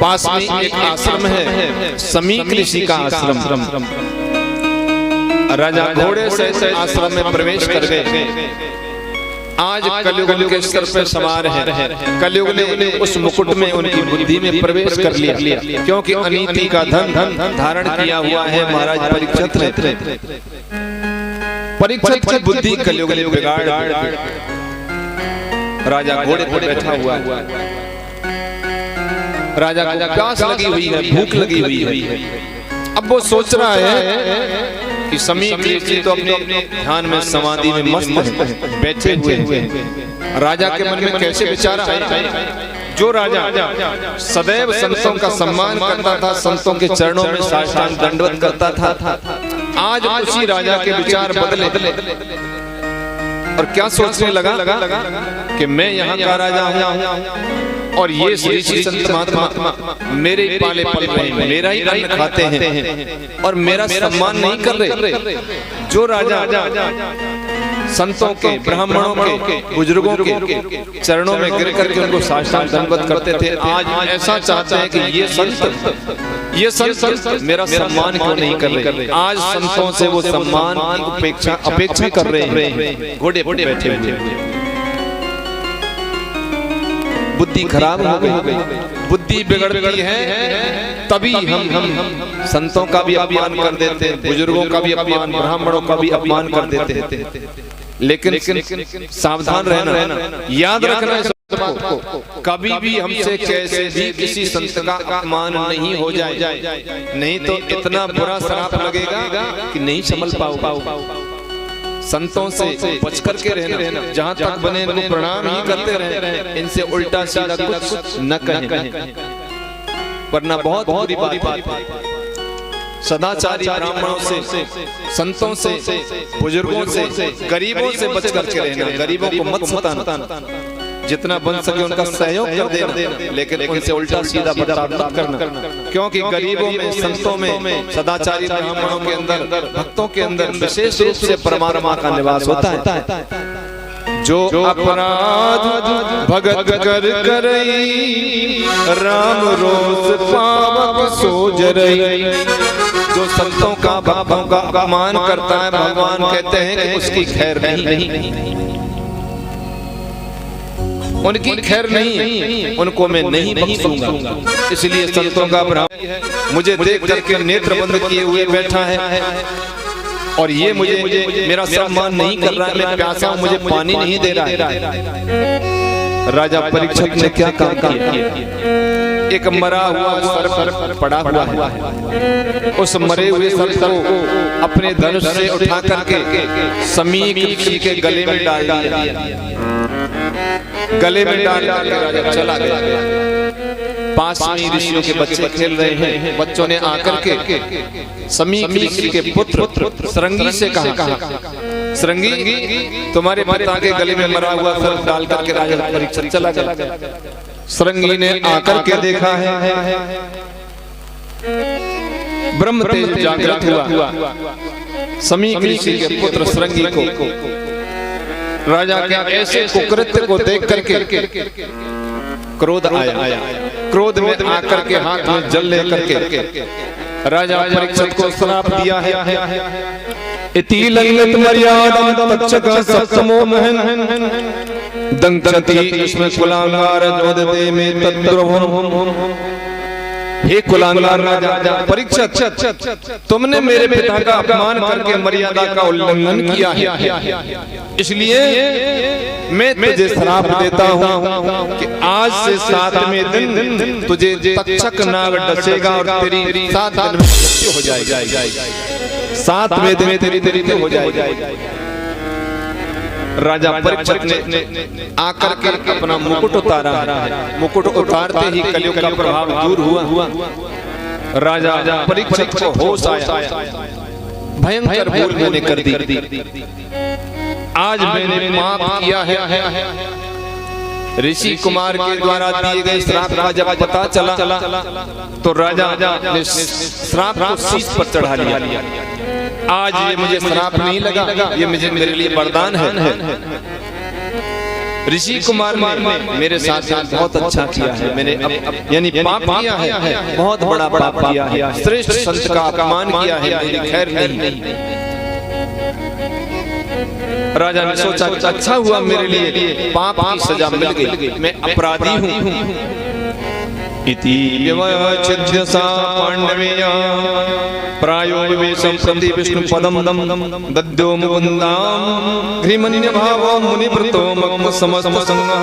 पास में एक आश्रम है, समीक ऋषि का आश्रम। राजा घोड़े से आश्रम में प्रवेश कर गए। आज कलयुग के स्तर पर सवार है। कलयुग ने उस मुकुट में उनकी बुद्धि में प्रवेश कर लिया, क्योंकि अनीति का धन धारण किया हुआ है महाराज परीक्षित ने। परीक्षित की बुद्धि कलयुग ने बिगाड़। राजा घोड़े पर बैठा हुआ है। राजा को प्यास लगी हुई है, भूख लगी हुई है। अब वो सोच रहा है कि समीक ऋषि तो अपने ध्यान में समाधि में मस्त बैठे हुए हैं। राजा के मन में कैसे विचार आए? जो राजा सदैव संतों का सम्मान करता था, संतों के चरणों में साष्टांग दंडवत करता था, आज उसी राजा के विचार बदले और क्या सोचने लगा कि मैं यहाँ का राजा हूँ और ये ऋषि संत महात्मा मेरे पाले पल रहे हैं, मेरा ही अन्न खाते हैं और मेरा सम्मान नहीं कर रहे। जो राजा संतों के, ब्राह्मणों के, बुजुर्गों के चरणों में गिर करके उनको साष्टांग दंडवत करते थे, आज ऐसा चाहते हैं कि ये संत मेरा सम्मान क्यों नहीं कर रहे? आज संतों से वो सम्मान अपेक्षा कर रहे हैं। घोड़े पर बैठे हुए। बुद्धि खराब हो गई, बुद्धि बिगड़ती है, तभी हम संतों का भी अपमान कर देते हैं, बुजुर्गों का भी अपमान, ब्राह्मणों का भी अपमान कर देते हैं। लेकिन सावधान रहना, याद रखना सबको, कभी भी हमसे कैसे भी किसी संत का अपमान नहीं हो जाए, नहीं तो इतना बुरा श्राप लगेगा कि नहीं संभल पाओ। संतों से बच करके रहना, जहाँ तक बने इनको प्रणाम ही करते रहे, इनसे उल्टा सीधा कुछ न कहें, वरना बहुत बुरी बात है। सदाचारी ब्राह्मणों से, संतों से, बुजुर्गों से, गरीबों से बच करके रहना, गरीबों को मत सताना, जितना बन सके उनका सहयोग कर देना, लेकिन उनसे उल्टा सीधा बर्ताव मत करना, क्योंकि गरीबों में, संतों में, सदाचारी ब्राह्मणों के अंदर, भक्तों के अंदर विशेष रूप से परमात्मा का निवास होता है। जो अपराध भगत कर करई, राम रोस पावक सोजरई। जो संतों का भक्तों का अपमान करता है, भगवान कहते हैं कि उसकी खैर नहीं, उनकी खैर नहीं, उनको मैं नहीं बख्शूंगा। इसलिए संतों का ब्राह्मण मुझे देख करके नेत्र बंद किए हुए बैठा है और ये मुझे मेरा सम्मान नहीं कर रहा है, मैं प्यासा हूं, मुझे पानी नहीं दे रहा है। राजा परीक्षित ने क्या काम किया? एक मरा हुआ सर्प पड़ा हुआ है, उस मरे हुए सर्प को अपने धनुष से उठा करके समीक ऋषि के गले में डाल दिया। गले में डाल के राजा चला गया। पास में ऋषियों के बच्चे खेल रहे हैं। बच्चों ने आकर के समीक ऋषि के पुत्र सरंगी से कहा, सरंगी तुम्हारे पिता के गले में मरा हुआ सर्प डाल करके राजा परीक्षित चला गया। सरंगी ने आकर के देखा है, ब्रह्म तेज जागृत हुआ। समीक ऋषि के पुत्र सरंगी को राजा के ऐसे कुकृत्य को देख करके क्रोध आया। क्रोध में आकर के हाथ में जल लेकर के राजा परीक्षित को श्राप दिया है। इति ललित मर्यादा तक्षक सप्तमो महन दंतति इसमें कुलांगार जोदते में तद्रुवम। हे कुलांगार राजा परीक्षित, तुमने मेरे पिता का अपमान करके मर्यादा का उल्लंघन किया है, इसलिए मैं तुझे श्राप देता हूँ कि आज से 7वें दिन तुझे तक्षक नाग डसेगा और तेरी 7 दिन में मृत्यु हो जाएगी। 7वें दिन तेरी मृत्यु हो जाएगी। राजा परीक्षित ने आकर के अपना मुकुट उतारा। मुकुट उतारते ही कलियुग का प्रभाव दूर हुआ। राजा परीक्षित को होश आया, भयंकर भूल मैंने कर दी। आज मैंने पाप किया है। ऋषि कुमार के द्वारा दिए गए श्राप का जब पता चला तो राजा ने श्राप को शीश पर चढ़ा लिया। आज ये मुझे श्राप नहीं लगा, ये मुझे मेरे लिए वरदान है। ऋषि कुमार ने मेरे साथ बहुत अच्छा किया है। मैंने यानी पाप किया है, बहुत बड़ा पाप किया है, श्रेष्ठ संत का अपमान किया है, मेरी खैर नहीं। राजा ने सोचा अच्छा हुआ मेरे लिए पाप की सजा मिल गई, मैं अपराधी हूँ। इति विवचिद्य सा पांडवेया प्रायो विवेशं प्रति विष्णु पदम दद्यो मुकुंदाम घ्रिमन्य भावो मुनिव्रतो मग्न समस्त संगः।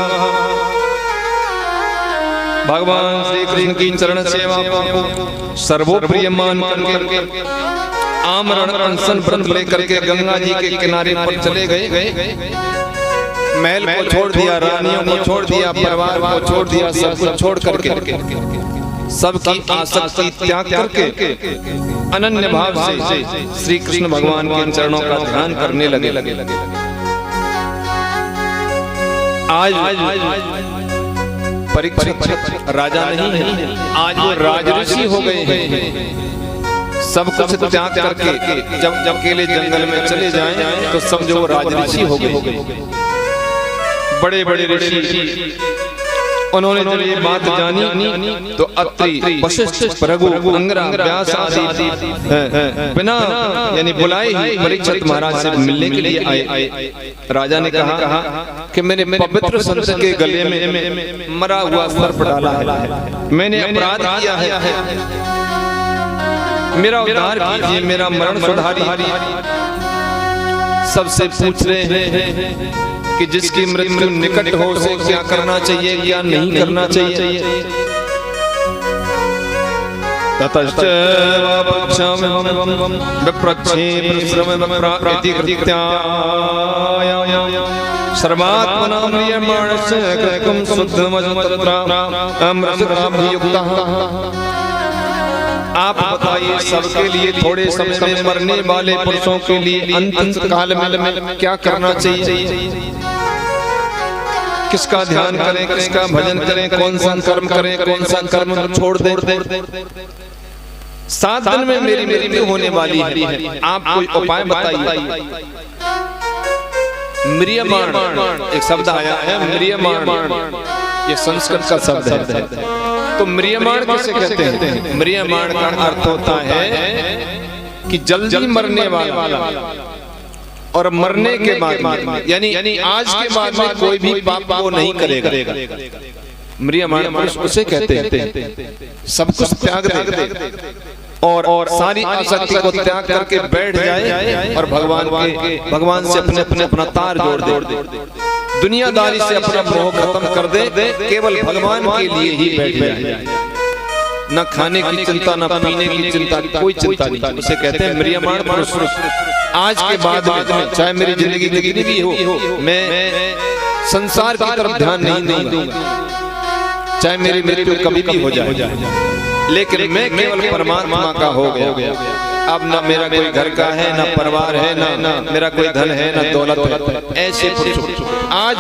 भगवान श्री कृष्ण की चरण सेवा को सर्वोप्रिय मान करके आमरण अनशन व्रत लेकर के गंगा जी के किनारे पर चले गए। महल को छोड़ दिया, रानियों को छोड़ दिया, परिवार को छोड़ दिया, सब कुछ छोड़ करके सबकी आसक्ति त्याग करके अनन्य भाव से श्री कृष्ण भगवान के चरणों का ध्यान करने लगे। आज परीक्षित राजा नहीं है, आज वो राजऋषि हो गए हैं। सब कुछ त्याग करके जब अकेले जंगल में चले जाएं तो समझो वो राजऋषि हो गए। बड़े बड़े ऋषि उन्होंने जब ये बात जानी तो अत्रि, वशिष्ठ, भृगु, अंगरा, व्यास आदि बिना यानी बुलाए ही परीक्षित महाराज से मिलने के लिए आए। राजा ने कहा कि मैंने पवित्र संत के गले में मरा हुआ सर्प डाला है, मैंने अपराध किया है, मेरा उद्धार कीजिए, मेरा मरण सुधारिए। सबसे पूछ रहे हैं कि जिसकी मृत्यु निकट हो उसे क्या करना चाहिए या नहीं करना चाहिए। ततश्च विप्रच्छे परिश्रममप्राप्ति सर्वात्मना म्रियमाणस्य कैकं शुद्धमजं तत्र अमृतराभियुक्तः। आप बताइए सबके लिए थोड़े समय में मरने वाले पुरुषों के लिए अंत काल में क्या करना चाहिए, किसका ध्यान करें, किसका भजन करें, कौन सा कर्म करें, कौन सा कर्म छोड़ दें। 7 दिन में मेरी मृत्यु होने वाली है, आप कोई उपाय बताइए। म्रियमाण एक शब्द आया है, म्रियमाण, ये संस्कृत का शब्द है। तो म्रियमाण किसे कहते हैं? म्रियमाण का अर्थ होता है कि जल्दी मरने वाला और मरने के बाद यानी आज के बाद में कोई भी पाप को नहीं करेगा। म्रियमाण पुरुष उसे कहते हैं सब कुछ त्याग दे और सारी आसक्ति को त्याग करके बैठ जाए और भगवान से अपना तार जोड़ दे, दुनियादारी से अपना मोह खत्म कर दे, केवल भगवान के लिए ही बैठ जाए। न खाने की चिंता, न पीने की चिंता, कोई चिंता नहीं। उसे कहते हैं म्रियमाण पुरुष। आज के बाद में चाहे मेरी जिंदगी कितनी भी हो, मैं संसार की तरफ ध्यान नहीं दूंगा, चाहे मेरी मृत्यु कभी भी हो जाए, लेकिन मैं केवल परमात्मा का हो गया। अब ना मेरा कोई घर का है, ना परिवार है, ना मेरा कोई धन है, ना दौलत है। ऐसे पुरुष आज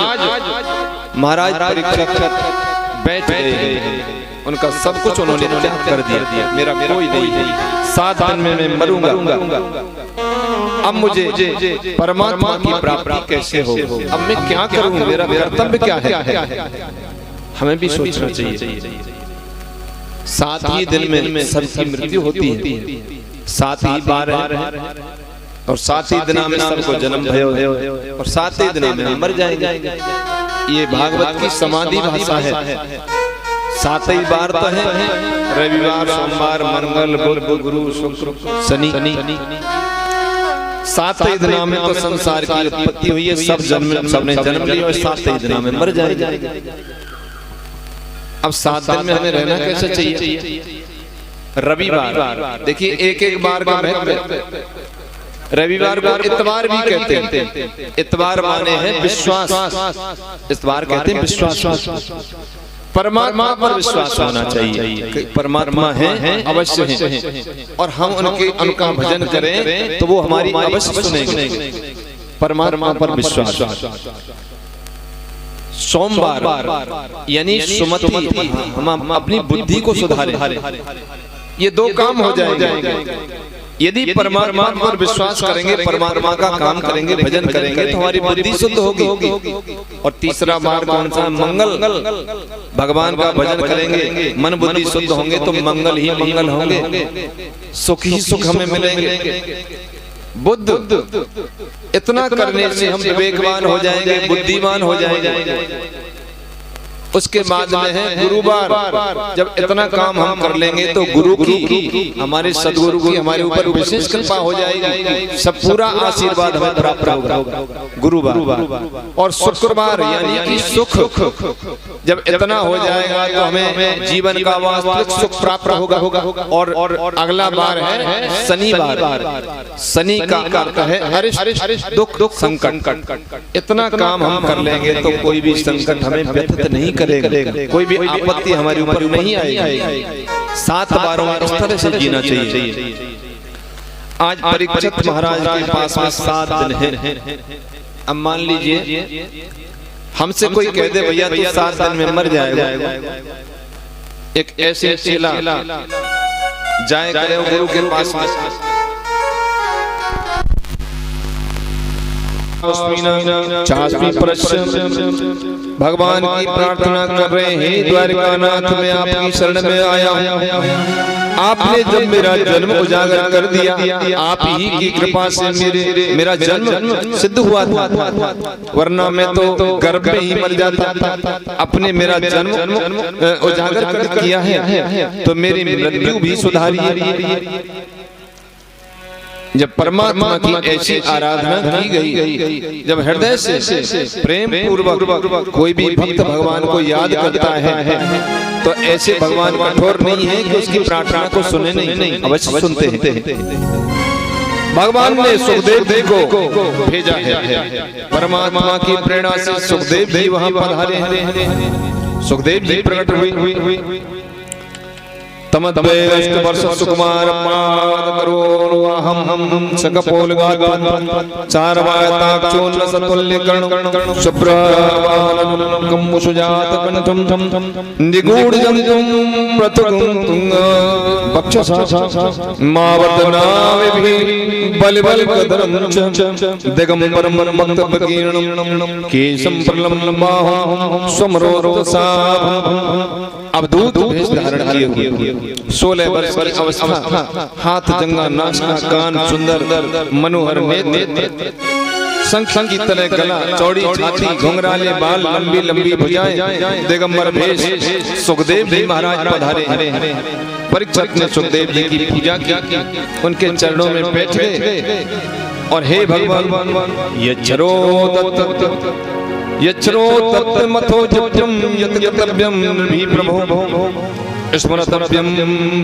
महाराज परीक्षित बैठ गए, उनका सब कुछ उन्होंने त्याग कर दिया। मेरा कोई नहीं है, 7 दिन में मैं मरूंगा। अब मुझे परमात्मा की प्राप्ति कैसे हो? अब मैं क्या करूं? मेरा कर्तव्य क्या है? हमें भी सोचना चाहिए। 7 ही दिन में सबकी मृत्यु होती है, 7 ही बार है और 7 ही दिन में सबको जन्म भयो और 7 ही दिन में मर जाएंगे। ये भागवत की समाधि भाषा है। 7 ही बार तो है, रविवार, सोमवार, मंगल, बुध, गुरु, शुक्र, शनि। 7 ही दिन में तो संसार की उत्पत्ति हुई है, सबने जन्म लिया और 7 ही दिन में मर जाएंगे। अब 7 दिन में हमें रहना कैसे चाहिए? रविवार, देखिए एक बार का महत्व। रविवार को इतवार भी कहते हैं। इतवार माने हैं विश्वास, इतवार कहते हैं विश्वास। परमात्मा पर विश्वास होना चाहिए, परमात्मा है, अवश्य है, और हम उनका भजन करें तो वो हमारी अवश्य सुनेंगे। परमात्मा पर विश्वास। सोमवार यानी सुमति, हम अपनी बुद्धि को सुधारें। ये 2 काम हो जाएंगे। यदि परमात्मा पर विश्वास करेंगे, परमात्मा का काम करेंगे, भजन करेंगे, तो हमारी बुद्धि शुद्ध होगी। और तीसरा बार कौन सा? मंगल। भगवान का भजन करेंगे, मन बुद्धि शुद्ध होंगे तो मंगल ही मंगल होंगे, सुख ही सुख हमें मिलेंगे। बुद्ध, इतना करने से हम विवेकवान हो जाएंगे, बुद्धिमान हो जाएंगे। उसके बाद में है गुरुवार। जब इतना काम हम कर लेंगे तो गुरु की, हमारे सदगुरु की हमारे ऊपर विशेष कृपा हो जाएगी, सब पूरा आशीर्वाद हमें प्राप्त होगा। गुरुवार और शुक्रवार यानी कि सुख। जब इतना हो जाएगा तो हमें जीवन का वास्तविक सुख प्राप्त होगा। और अगला बार है शनिवार। शनि का अर्थ है अरिष्ट, दुख, संकट। इतना काम हम कर लेंगे तो कोई भी संकट हमें व्यथित नहीं करेगा, कोई भी आपत्ति हमारे ऊपर नहीं आएगी। 7 बारों में इस तरह से जीना चाहिए। आज परीक्षित महाराज के पास में 7 दिन है। अब मान लीजिए हमसे कोई कह दे भैया तू 7 दिन में मर जाएगा। एक ऐसे चेला जाए गुरु के पास में, भगवान की प्रार्थना कर रहे हैं, द्वारिकानाथ में आपकी शरण में आया हूं। आपने जब मेरा जन्म उजागर कर दिया, आप ही की कृपा से मेरा जन्म सिद्ध हुआ था, वरना मैं तो गर्भ में ही मर जाता था। अपने मेरा जन्म उजागर कर किया है तो मेरी मृत्यु भी सुधारी है। जब परमात्मा की ऐसी आराधना की गई, जब हृदय से प्रेम पूर्वक कोई भी भक्त भगवान को याद करता है तो ऐसे भगवान कठोर नहीं है कि उसकी प्रार्थना को सुने नहीं, अवश्य सुनते हैं। भगवान ने सुखदेव जी को भेजा है, परमात्मा की प्रेरणा से सुखदेव जी वहां पधारे हैं। सुखदेव जी प्रकट हुई। तमद्वे अष्टवर्ष सुकुमार पाद करोहम सकपोलगात चारवायताक्षोन्न सतुल्य कर्ण शुभ्रवालकं मुषुजात कण्ठं निगूढ़ जंतुं प्रतुं तुंग वक्षसा मावर्तनाविभि बल बल कदरम दिगंबरम मक्तबकीर्णम केशम प्रलम्बाहं स्वमरोरसाभं। अब दूत भेष धारण किए हुए 16 वर्ष की अवस्था, हाथ जंगा, नासिका, कान सुंदर, मनोहर नेत्र, शंख की तरह गला, चौड़ी छाती, घुंघराले बाल, लंबी लंबी भुजाएं, दिगंबर भेष सुखदेव जी महाराज पधारे। परीक्षित ने सुखदेव जी की पूजा की, उनके चरणों में बैठ गए और हे भगवान यच्छरो तत् मथो जप्यम यत् कर्तव्यम भी प्रभो स्मरतव्यम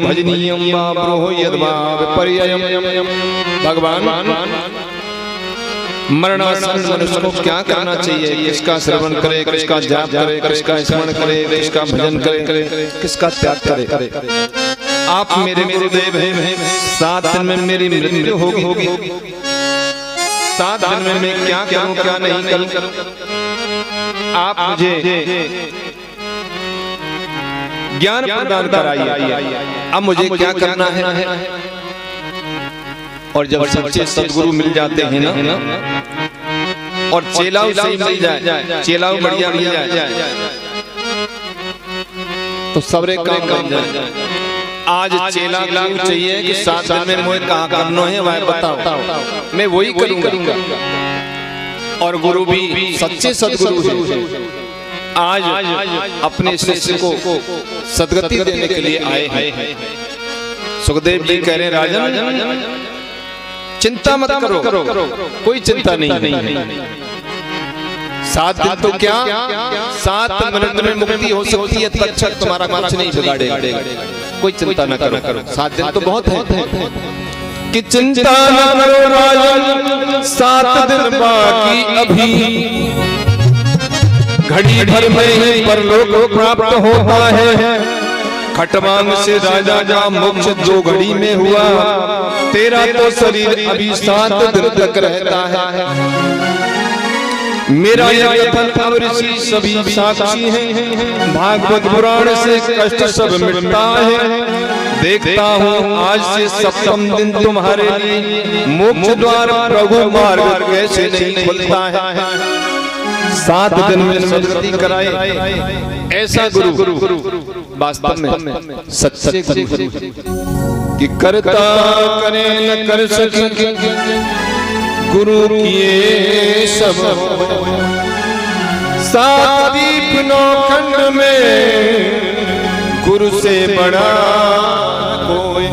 भजनीयम वा ब्रूहि यद्वा विपर्ययम्। भगवान मरणासन मनुष्य को क्या करना चाहिए, किसका श्रवण करे, किसका जाप करे, किसका स्मरण करे, किसका भजन करे, किसका त्याग करे। आप मेरे गुरुदेव हैं, 7 दिन में मेरी मृत्यु होगी, 7 दिन में मैं क्या करूं क्या नहीं करूं, आप मुझे ज्ञान प्रदान कराइए। अब मुझे क्या करना है। और जब सच्चे सदगुरु मिल जाते हैं ना, और चेलाऊ सही मिल जाए, चेलाऊ बढ़िया मिल जाए, तो सबरे काम बन जाए। आज चेला क्यों चाहिए कि 7 दिन में मुझे कहाँ करना है वह बताओ, मैं वही करूंगा। और गुरु भी सच्चे सदगुरु हैं, आज अपने शिष्य को सदगति देने के लिए आए हैं। सुखदेव जी कह रहे राजन चिंता मत करो, कोई चिंता नहीं है। 7 दिन तो क्या 7 मिनट में मुक्ति हो सकती है, तब तक तुम्हारा कुछ नहीं बिगाड़ेगा, कोई चिंता न करो। 7 दिन तो बहुत है कि चिंता न करो राजन, 7 दिन बाकी अभी, घड़ी भर में ही परलोक प्राप्त होता है। खटवांग से राजा का मोक्ष 2 घड़ी में हुआ, तेरा तो शरीर अभी 7 दिन तक रहता है। मेरा यह कथन ऋषि सभी साक्षी हैं, भागवत पुराण से कष्ट सब मिटता है। देखता हूँ आज से 7वें दिन तुम्हारे लिए मोक्ष द्वार प्रभु मार्ग कैसे नहीं खुलता है। 7 दिन में सदगति कराए ऐसा गुरु वास्तव में सच्चे गुरु कि करता करे न कर सके, गुरु किए सब 7 दीप 9 खंड में, गुरु से बड़ा कोई।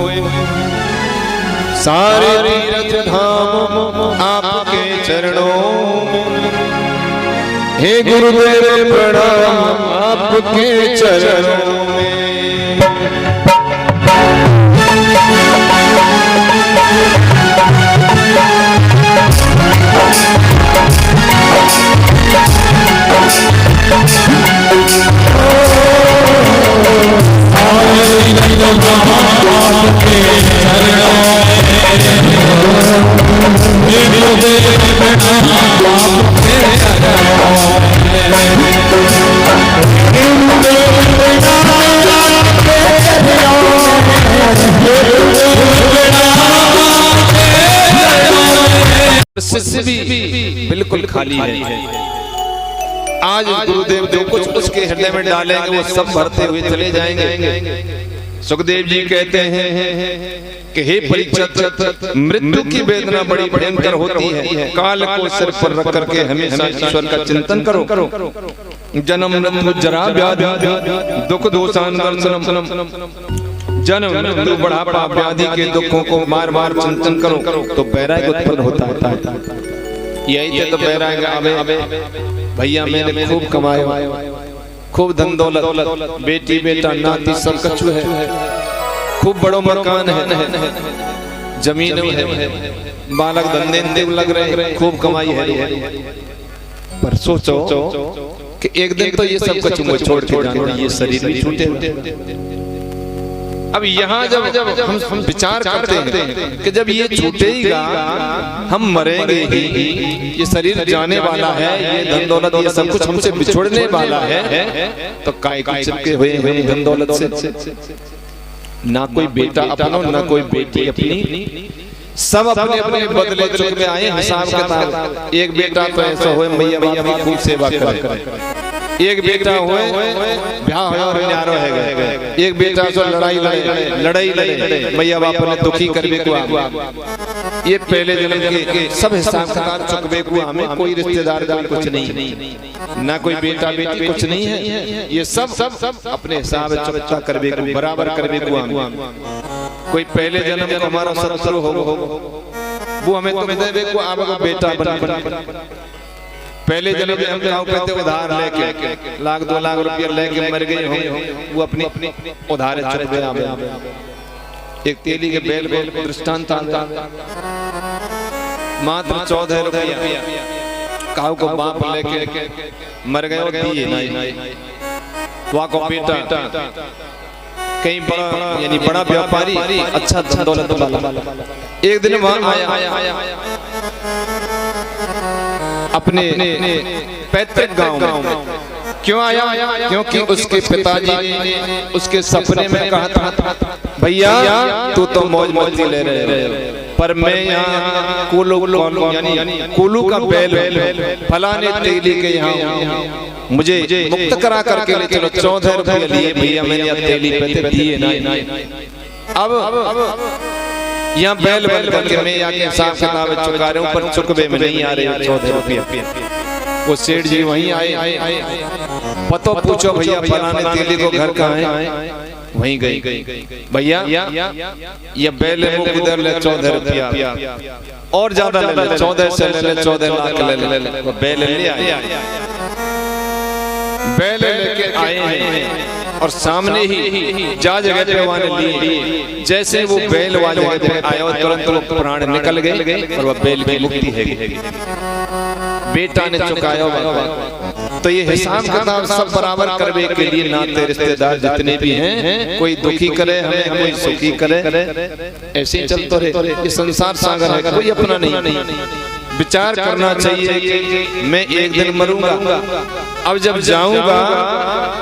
सारे तीर्थ धाम आपके चरणों में, हे गुरुदेव प्रणाम आपके चरणों में। शिष्य भी बिल्कुल खाली है। आज गुरुदेव जो कुछ उसके हृदय में डालेंगे वो सब भरते हुए चले जाएंगे। सुखदेव जी कहते हैं कि हे परीक्षित, मृत्यु की वेदना बड़ी भयंकर होती है। काल को सिर पर रख करके हमेशा ईश्वर का चिंतन करो। जन्म मृत्यु जरा व्याधि दुख दोषान जन्म मृत्यु बढ़ापा व्याधि के दुखों को बार बार चिंतन करो तो वैराग्य उत्पन्न होता है। यही तो वैराग्य आवे भैया मैंने खूब कमाया, खूब धन दौलत, बेटी बेटा नाती सब कछु है, खूब बड़ो मकान है, जमीन है, बालक धंधे लग रहे, खूब कमाई है। पर सोचो कि एक दिन तो ये सब कछु छोड़ के जाना, ये शरीर भी छूटे। अब यहाँ जब हम विचार करते हैं कि जब ये छूटेगा हम मरेंगे ही, ये शरीर जाने वाला है, ये धन दौलत ये सब कुछ हमसे बिछोड़ने वाला है, तो काय को चिपके हुए हैं धन दौलत से। ना कोई बेटा अपना, ना कोई बेटी अपनी, सब अपने अपने बदले चुकवे आए हिसाब किताब। एक बेटा तो ऐसा होए मैया बाप की खूब सेवा करे, एक बेटा होए ब्याह और न्यारो है गए, एक बेटा तो लड़ाई लड़े मैया बाप ने दुखी करबे को। ये पहले जन्म के सब हिसाब किताब चुकवे को। हमें कोई रिश्तेदार का कुछ नहीं, ना कोई बेटा बेटी कुछ नहीं है। ये सब अपने हिसाब चुकता करबे को, बराबर करबे को। कोई पहले जन्म को हमारा शत्रु हो वो हमें तुम देवे को आपका बेटा बन। पहले जन्म में हम गाँव कहते उधार लेके 1-2 लाख रुपया लेके मर गए हो, वो अपनी उधार चुक गए। एक तेली के बैल को दृष्टांत मात्र 14 रुपया काऊ को बाप लेके मर गए, दिए नहीं वहाँ को बेटा कहीं बड़ा यानी बड़ा व्यापारी अच्छा दौलत वाला एक दिन वहां आया अपने पैतृक गांव में। क्यों आया? क्योंकि उसके पिताजी ने उसके सपने में कहा था भैया तू तो मौज मस्ती ले रहे हो, पर मैं यहाँ कोलू का बैल फलाने तेली के यहाँ मुझे मुक्त करा करके ले चलो। 14 रुपये लिए भैया मैंने अब तेली पे दिए नहीं। अब यहाँ बैल बन करके मैं आके हिसाब किताब चुका रहा हूँ, पर चुकवे में नहीं आ रहे 14 रुपये। वो सेठ जी वहीं आए, पतो पूछो भैया फलाने तेली को घर कहाँ है? वहीं गई भैया ये बैल उधर ले 14 रुपया और ज्यादा ले, 14 से ले 14 लाख ले बैल ले आए। बैल लेके आए हैं और सामने ही जा जगह पे वाने लिए। जैसे वो बैल वाले जगह पे आया और तुरंत वो प्राण निकल गए और वो बैल की मुक्ति है। बेटा ने चुकाया होगा। तो ये हिसाब किताब सब बराबर करने के लिए नाते रिश्तेदार जितने भी हैं, कोई दुखी करे हमें, कोई सुखी करे, ऐसे ही चलते रहे। ये संसार सागर है, कोई अपना नहीं। विचार करना चाहिए कि मैं एक दिन मरूंगा, अब जब जाऊंगा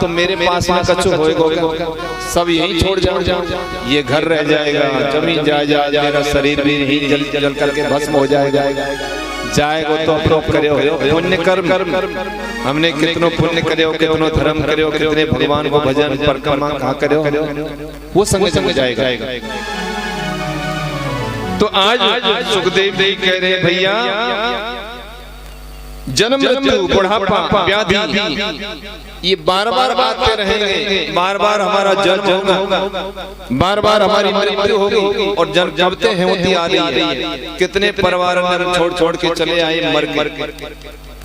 तो मेरे पास में कछु होएगा, सब यहीं छोड़ जाऊं। ये घर रह जाएगा, जमीन जायदाद, मेरा शरीर भी यहीं जल करके भस्म हो जाएगा। जाएगो तो अप्रोप करे हो पुण्य कर्म। हमने कितनो पुण्य करे हो, कितनो धर्म करे हो, कितने भगवान को भजन परिक्रमा कहा करे हो, वो संग संग जाएगा। तो आज सुखदेव जी कह रहे भैया जन्म मृत्यु बुढ़ापा व्याधि ये बार बार आते रहेंगे, बार बार हमारा जन्म होगा, बार बार हमारी मृत्यु होगी और जब जबते हैं होती आ रही है। कितने परिवार छोड़ के चले आए मर के,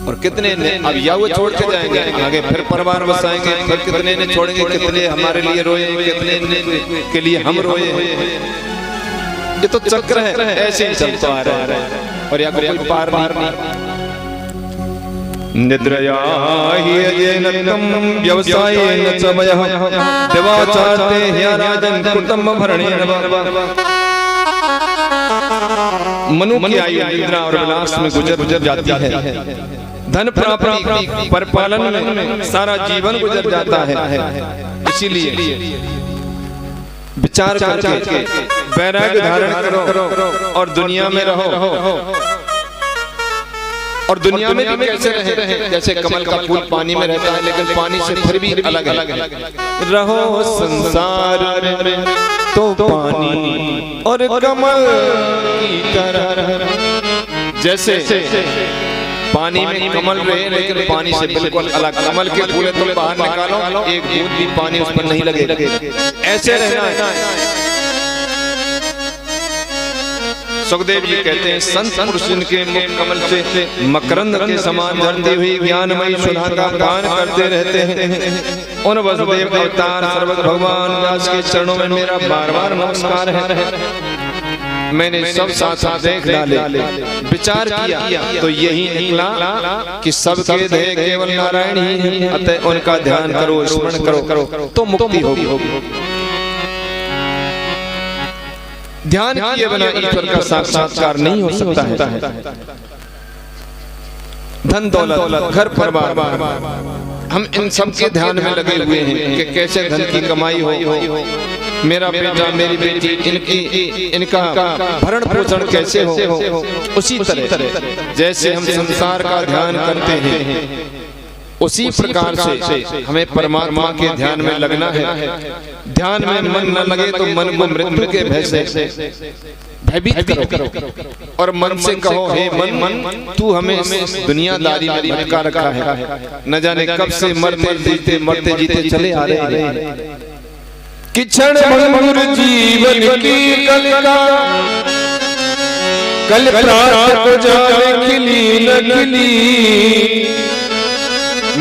और कितने ने अब या वो छोड़ के जाएंगे, आगे फिर परिवार बसाएंगे, फिर कितने ने छोड़ेंगे, कितने हमारे लिए रोए, कितने के लिए हम रोए। ये तो चक्र है, ऐसे ही चलता आ रहा है और या कोई पार नहीं। निद्रया हि अजेनतम व्यवसायेन समयः देवाचार्ते ह्यराजन कुटुंब भरणेन। मनु की आयु निद्रा और विलास में गुजर जाती है, धन प्राप्ति पर पालन में सारा जीवन गुजर जाता है। इसीलिए विचार करके वैराग्य धारण करो और दुनिया में रहो। और दुनिया में भी कैसे रहे? जैसे कमल का फूल पानी में रहता है, लेकिन पानी से फिर भी अलग है। रहो संसार में तो पानी और कमल की तरह। जैसे पानी में कमल रहे, लेकिन पानी से बिल्कुल अलग। कमल के फूल तो बाहर निकालो, एक बूंद भी पानी उस पर नहीं लगे। ऐसे रहना है। सुखदेव जी कहते हैं संत पुरुष के कमल से मकरंद के समान झरती हुई ज्ञानमयी सुधा का पान करते रहते हैं। उन वसुदेव अवतार सर्वत्र भगवान व्यास के चरणों में मेरा बार बार नमस्कार है। मैंने सब साथ साथ देख डाले, विचार किया तो यही निकला कि सबके ध्येय केवल नारायण ही है। अतः उनका ध्यान करो, स्मरण करो तो मुक्ति होगी। ध्यान किए बिना ईश्वर का साक्षात्कार नहीं हो सकता है। धन दौलत घर परिवार हम इन सब के ध्यान में लगे हुए हैं कि कैसे धन की कमाई हो, मेरा बेटा मेरी बेटी इनका भरण पोषण कैसे हो। उसी तरह जैसे हम संसार का ध्यान करते हैं उसी प्रकार से हमें परमात्मा के ध्यान में लगना है। ध्यान में मन न लगे तो मन को मृत्यु के भय से भयभीत करो और मन से कहो, हे मन तू हमें दुनियादारी में भटका रखा है, न जाने कब से मरते जीते चले आ रहे हैं। कि क्षण भंगुर जीवन की कल प्रात को जाने खिली न खिली,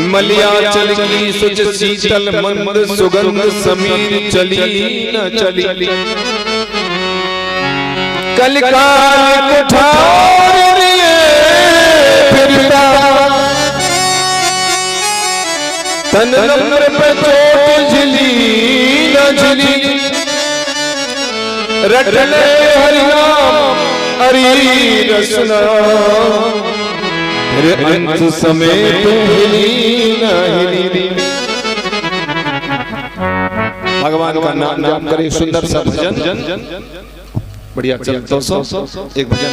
मलियाचल की सुच शीतल मंद सुगंध समीर चली न चली। कल काल कुठार फिरता तन नम्र पे चोट झिली न झिली, रटले हरि नाम हरि रसना, फिर अंत समय हिली न हिली। भगवान का नाम जाप करे, सुंदर सा भजन बढ़िया चल 200 एक भजन।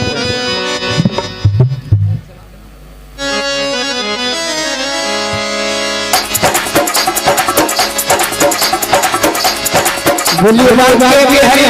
बोलिए बाबा के हरि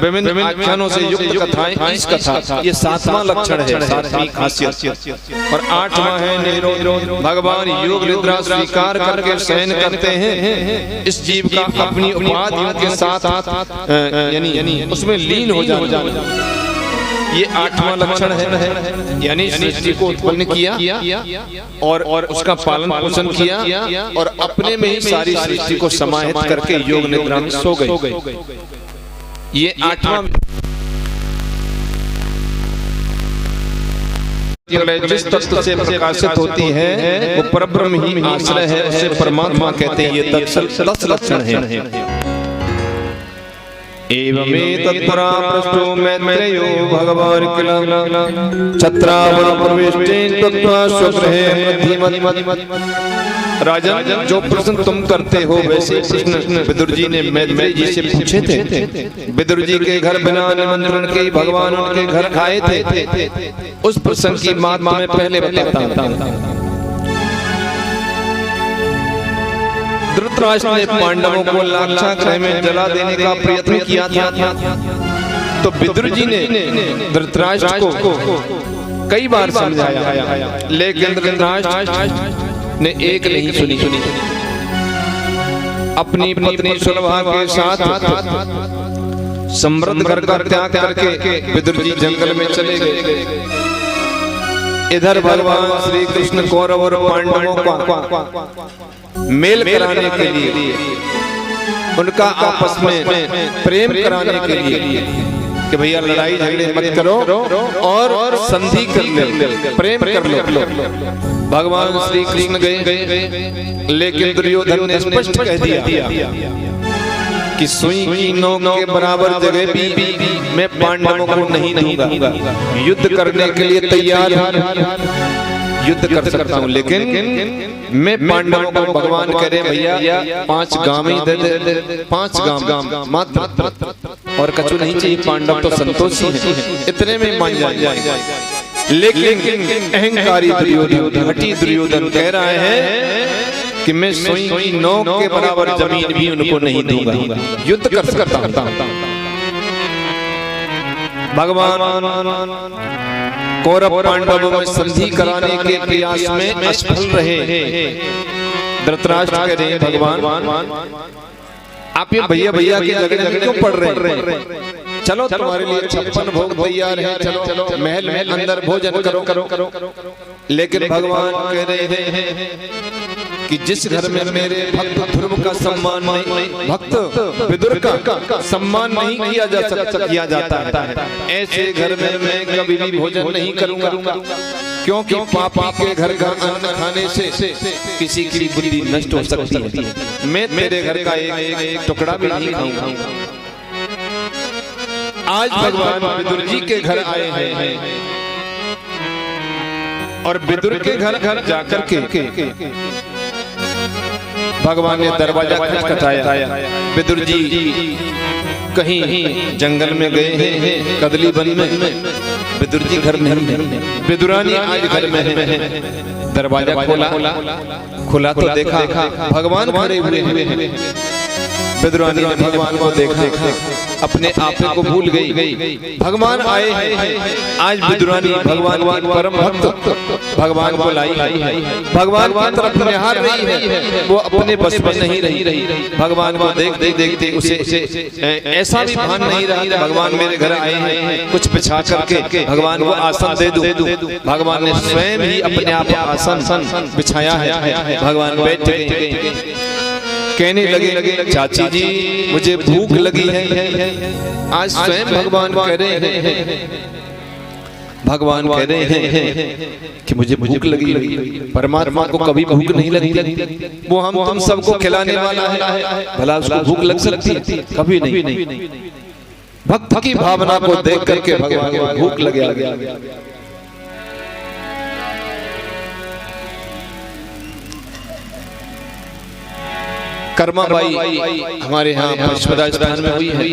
विभिन्न आख्यानों से युक्त कथाएं, इस कथा ये 7वां लक्षण है, 7वीं खासियत। और 8वां है निरोध। भगवान योग निद्रा स्वीकार करके शयन करते हैं इस जीव का अपनी उपाधियों के साथ यानी उसमें लीन हो जाना। ये 8वां लक्षण है, यानी सृष्टि को उत्पन्न किया और उसका पालन पोषण किया और अपने में ही सारी सृष्टि को समाहित करके योग निद्रा में सो गए। ये 8वां जिस तत्व से प्रकाशित होती है वो परब्रह्म ही आश्रय है, उसे परमात्मा कहते हैं। ये 10 लक्षण है। एवमेतत्परा पृष्ठो मैत्रेयो भगवान् किल छत्रावण प्रविष्टेन तत्त्वा स्वगृहे मध्यमत्। राजन, जो प्रश्न तुम करते हो वैसे प्रश्न विदुर जी ने मैत्रेय जी से पूछे थे। विदुर जी के घर बिना निमंत्रण के भगवान उनके घर आए थे। उस प्रसंग की बात मैं पहले बताता हूं। धृतराष्ट्र ने पांडवों को लाक्षागृह में जला देने का प्रयत्न किया था, तो विदुर जी ने धृतराष्ट्र को कई बार समझाया, लेकिन धृतराष्ट्र ने एक नहीं सुनी। अपनी पत्नी सुलभा के साथ समृद्ध घर का त्याग करके विदुर जी जंगल में चले गए। इधर भगवान श्री कृष्ण कौरव और पांडवों का मेल कराने के लिए, उनका आपस में प्रेम कराने के लिए कि भैया लड़ाई झगड़े मत करो और संधि कर ले, प्रेम कर लो। भगवान श्री कृष्ण गए, लेकिन दुर्योधन ने स्पष्ट कह दिया कि सुई की नोक के बराबर जगह भी मैं पांडवों को नहीं दूंगा। युद्ध करने के लिए तैयार युद्ध कर सकता हूँ, लेकिन मैं पांडवों को भगवान कह रहे भैया 5 गांव ही दे दे, 5 गांव मात्र, और कछु नहीं चाहिए। पांडव तो संतोषी हैं, इतने में मान जाए। लेकिन अहंकारी दुर्योधन, घटी दुर्योधन कह रहा है कि मैं सुई की नोक के बराबर जमीन भी उनको नहीं दूंगा, युद्ध कर सकता हूँ। भगवान कौरव पांडवों में संधि कराने के प्रयास में असफल रहे। धृतराष्ट्र कह रहे हैं भगवान आप ये भैया की जगह क्यों पड़ रहे हैं? चलो तुम्हारे लिए 56 भोग तैयार है, चलो महल में अंदर भोजन करो। लेकिन भगवान कह रहे हैं कि जिस घर में मेरे भक्त ध्रुव का सम्मान नहीं, भक्त विदुर का सम्मान नहीं किया जाता है, ऐसे घर में मैं कभी भी भोजन नहीं करूंगा, क्योंकि पापी के घर का अन्न खाने से किसी की बुद्धि नष्ट हो सकती है। मैं तेरे घर का एक टुकड़ा भी नहीं खाऊंगा। आज भगवान विदुर जी के घर आए हैं और विदुर के घर जाकर के भगवान ने दरवाजा खटखटाया। विदुर जी कहीं जंगल में गए हैं, कदली वन में। विदुर जी घर में, विदुरानी आज घर में है। दरवाजा खुला तो देखा भगवान खड़े हुए हैं। विदुरानी ने भगवान को देखा, अपने आपे को भूल गई। भगवान आए हैं। आज विदुरानी भगवान की परम भक्त भगवान को लाई है, भगवान की तरफ निहार रही है, वो अपने बस में नहीं रही। भगवान को देखते उसे ऐसा भी भान नहीं रहा कि भगवान मेरे घर आए हैं, कुछ बिछा करके भगवान को आसन दे दूं। भगवान ने स्वयं ही अपने आप आसन बिछाया है। भगवान बैठ गए, कहने लगे चाची जी मुझे भूख लगी है। आज स्वयं भगवान कह रहे हैं, भगवान कह रहे हैं कि मुझे भूख लगी। परमात्मा को कभी भूख नहीं लगती, वो हम तुम सबको खिलाने वाला है, भला उसको भूख लग सकती है? कभी नहीं। भक्त की भावना को देख करके भगवान को भूख लग गया। कर्माबाई हमारे यहाँ पचपदा स्थान में हुई है।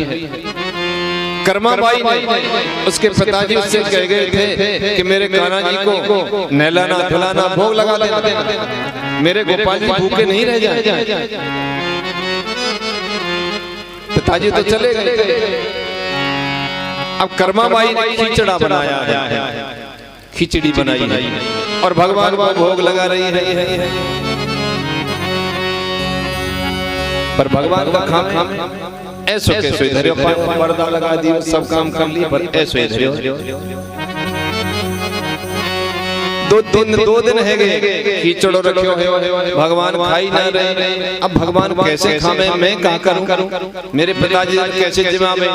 कर्माबाई ने उसके पिताजी उससे कह गए थे कि मेरे कान्हा जी को नहलाना धुलाना भोग लगा देना, मेरे गोपाल जी भूखे नहीं रह जाए। पिताजी तो चले गए, अब कर्माबाई ने खिचड़ा बनाया है, खिचड़ी बनाई है और भगवान को भोग लगा रही है। पर भगवान का खाम ऐसो कैसो इधर पर्दा लगा दियो, सब काम कर लिए, पर ऐसो इधर दो दिन है गए खिचड़ो रखियो है, भगवान खाई ना रहे। अब भगवान कैसे खावे, मैं क्या करूं, मेरे पिताजी कैसे जिमावे।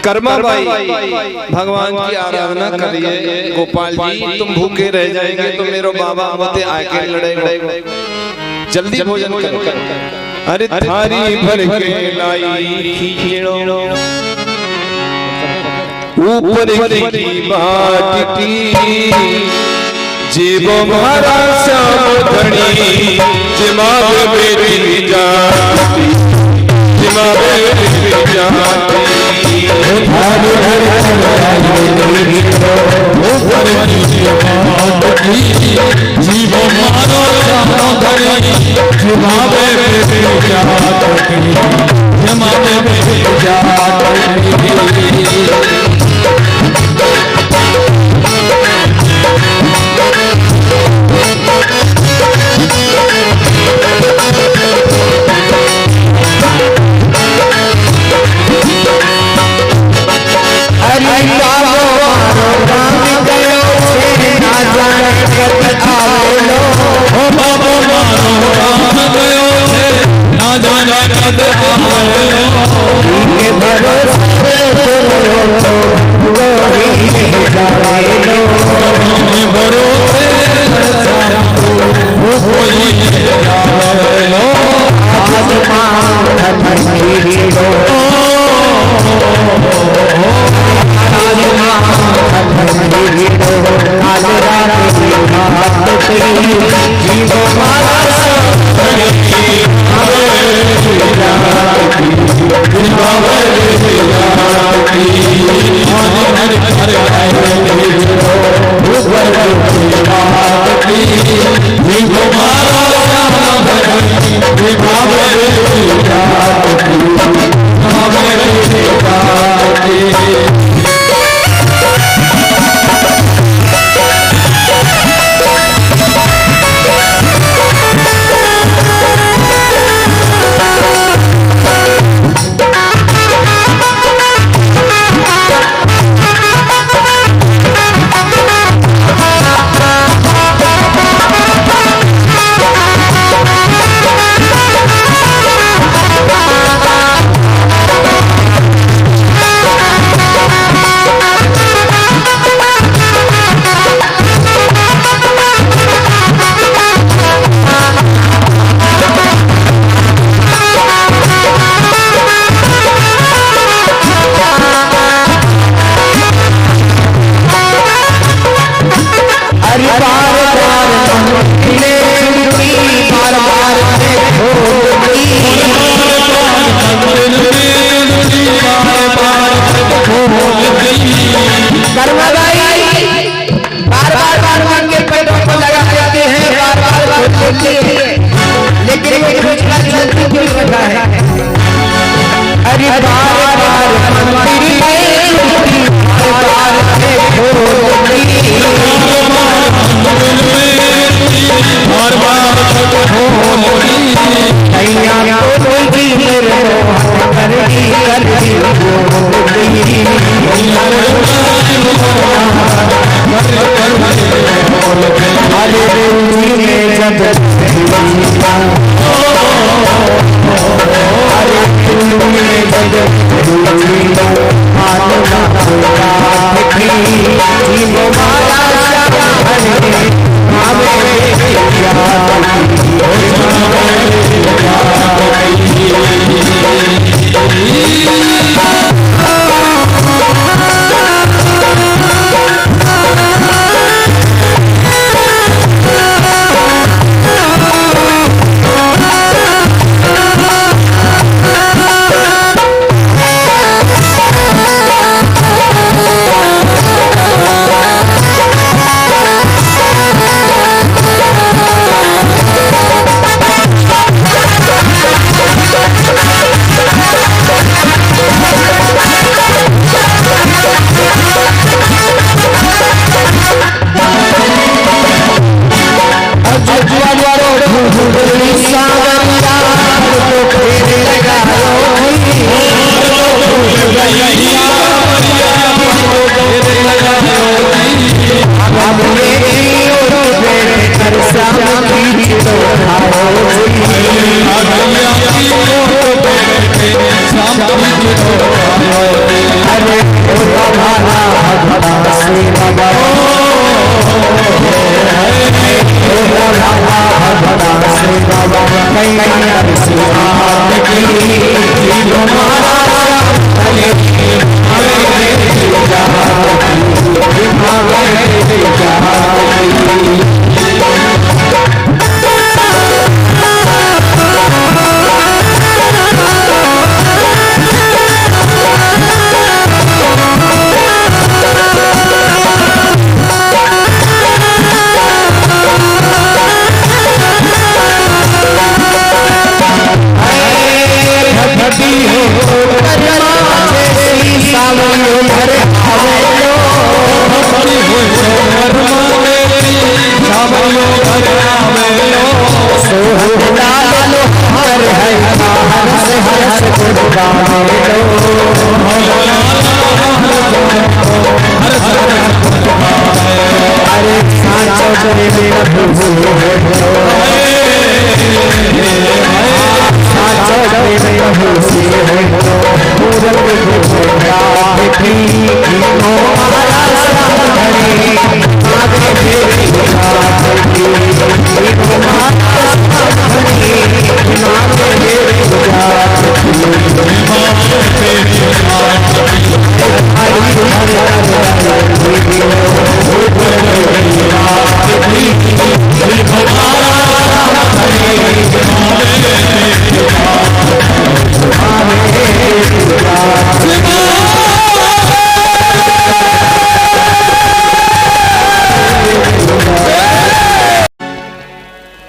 कर्माबाई भगवान की आराधना करिए, गोपाल जी तुम भूखे रह जाएंगे तो मेरे बाबा होते आके लड़ेगा, जल्दी भोजन करो। अरे थारी भर के लाई खिचड़ो, ऊपर की बाटी जीवो मारा श्याम धनी, जिमावे बेटी जाती, जिमावे बेटी जाती। ऊपर की बाटी जीवो मारा श्याम धनी, जिमावे बेटी जाती, जिमावे बेटी जाती।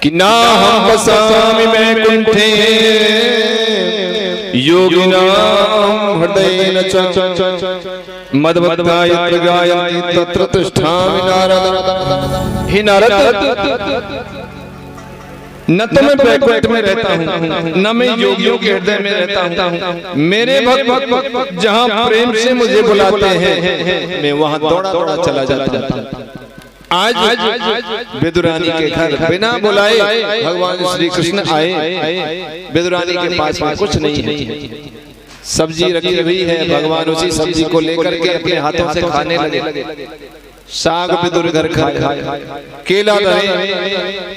कि ना हम वसामि वैकुंठे योगिनां हृदयेन च मद्भक्ता यत्र गायन्ति तत्र तिष्ठामि नारद। हे नारद, न तो मैं वैकुंठ में रहता हूँ, न मैं योगियों के हृदय में रहता हूँ। मेरे भक्त जहाँ प्रेम से मुझे बुलाते हैं मैं वहाँ दौड़ा दौड़ा चला जाता हूँ। आज विदुरानी के घर बिना बुलाए भगवान श्री कृष्ण आए। विदुरानी के पास में कुछ नहीं है, सब्जी रखी हुई है, भगवान उसी सब्जी को लेकर के अपने हाथों से खाने लगे। साग विदुर घर खाए, केला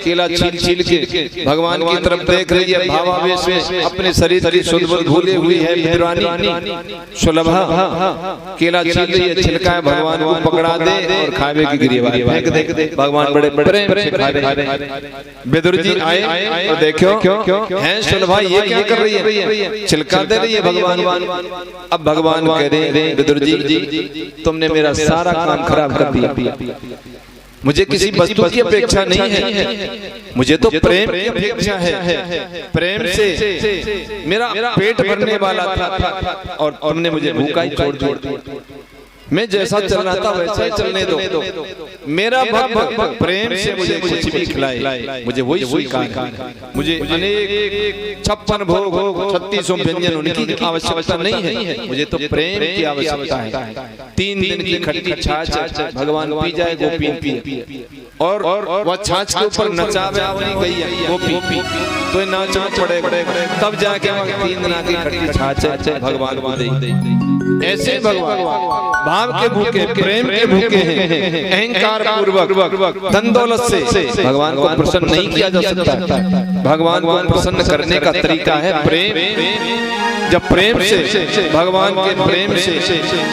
केला छील छील के भगवान की तरफ देख रही है, भावावेश में अपने शरीर की शुद्ध बुद्ध भूले हुई है विदुरानी। सुलभा केला छील रही है, छिलका है, भगवान को पकड़ा दे और खावे की गिरिवा फेंक दे। भगवान बड़े बड़े प्रेम से खा रहे। विदुर जी आए और देखो हैं सुलभा ये क्या कर रही है, छिलका दे रही है भगवान। अब भगवान कह रहे विदुर जी तुमने मेरा सारा काम खराब कर दिया। मुझे किसी वस्तु की अपेक्षा नहीं है, मुझे तो प्रेम की अपेक्षा है। प्रेम से मेरा पेट भरने वाला था और तुमने मुझे भूखा ही छोड़ दिया। मैं जैसा चलना था वैसा ही चलने दो। मेरा भक्त प्रेम से मुझे कुछ भी खिलाए, मुझे वही स्वीकार है। मुझे अनेक 56 भोग 36 व्यंजन उनकी आवश्यकता नहीं है, मुझे तो प्रेम की आवश्यकता है। 3 दिन की खट्टी छाछ भगवान पी जाए, गोपी पिए, और वह छाछ के ऊपर नचावे वाली गई है गोपी, तो नाचना पड़े तब जाके 3 दिन की खट्टी छाछ भगवान को दे। ऐसे भगवान भाव के भूखे, प्रेम के भूखे हैं। अहंकार पूर्वक धन दौलत से भगवान को प्रसन्न नहीं किया जा सकता। भगवान को प्रसन्न करने का तरीका है प्रेम। जब प्रेम से भगवान के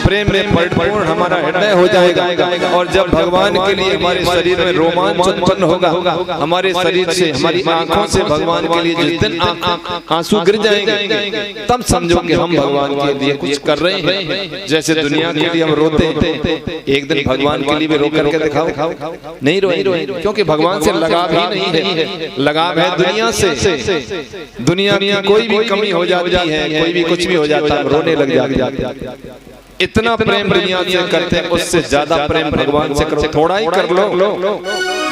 प्रेम में परिपूर्ण हमारा हृदय हो जाएगा, और जब भगवान के लिए हमारे शरीर में रोमांच उत्पन्न होगा, हमारे शरीर से, हमारी आंखों से भगवान के लिए जिस दिन आंसू गिर जाएंगे, तब समझो कि हम भगवान के लिए कुछ कर रहे हैं। जैसे दुनिया के लिए हम रोते हैं, एक दिन भगवान के लिए भी रो करके दिखाओ। नहीं रोए, क्योंकि भगवान से लगाव ही नहीं है। लगाव है दुनिया से। दुनिया की कोई भी कमी हो जाती है, कोई भी कुछ भी हो जाता है, रोने लग जाते हैं। इतना प्रेम दुनिया से करते हैं, उससे ज्यादा प्रेम भगवान से करो। थोड़ा ही कर लो।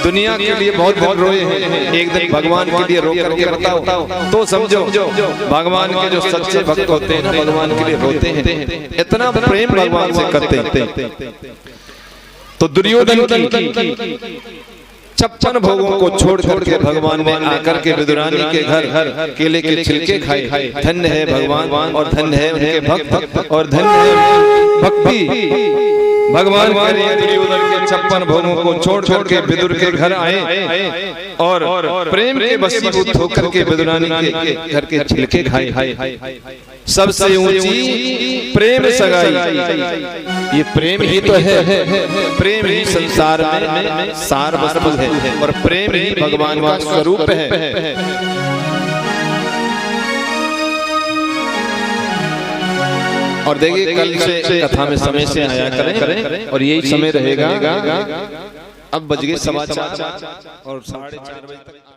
दुनिया के लिए बहुत दिन रोए हैं, एक दिन भगवान के लिए रो करके बताओ तो समझो भगवान के जो सच्चे भक्त होते हैं ना, भगवान के लिए रोते हैं। इतना प्रेम भगवान से करते हैं। तो दुर्योधन की 56 भोगों को छोड़ करके भगवान ने आकर के विदुरानी के घर केले के छिलके खाए। धन्य है भगवान और धन्य है उनके भक्त और धन्य है भक्ति। भगवान दुर्योधन के 56 भोगों को छोड़ करके विदुर के घर आए और प्रेम के वशीभूत होकर के विदुरानी के घर के छिलके खाए। सबसे ऊंची प्रेम सगाई, ये प्रेम ही तो है। प्रेम ही संसार में सार वस्तु है और प्रेम ही भगवान का स्वरूप है। और देखिए कल से कथा में समय से आया करें और यही समय रहेगा। अब बज गए 4:15 और 4:30 बजे तक।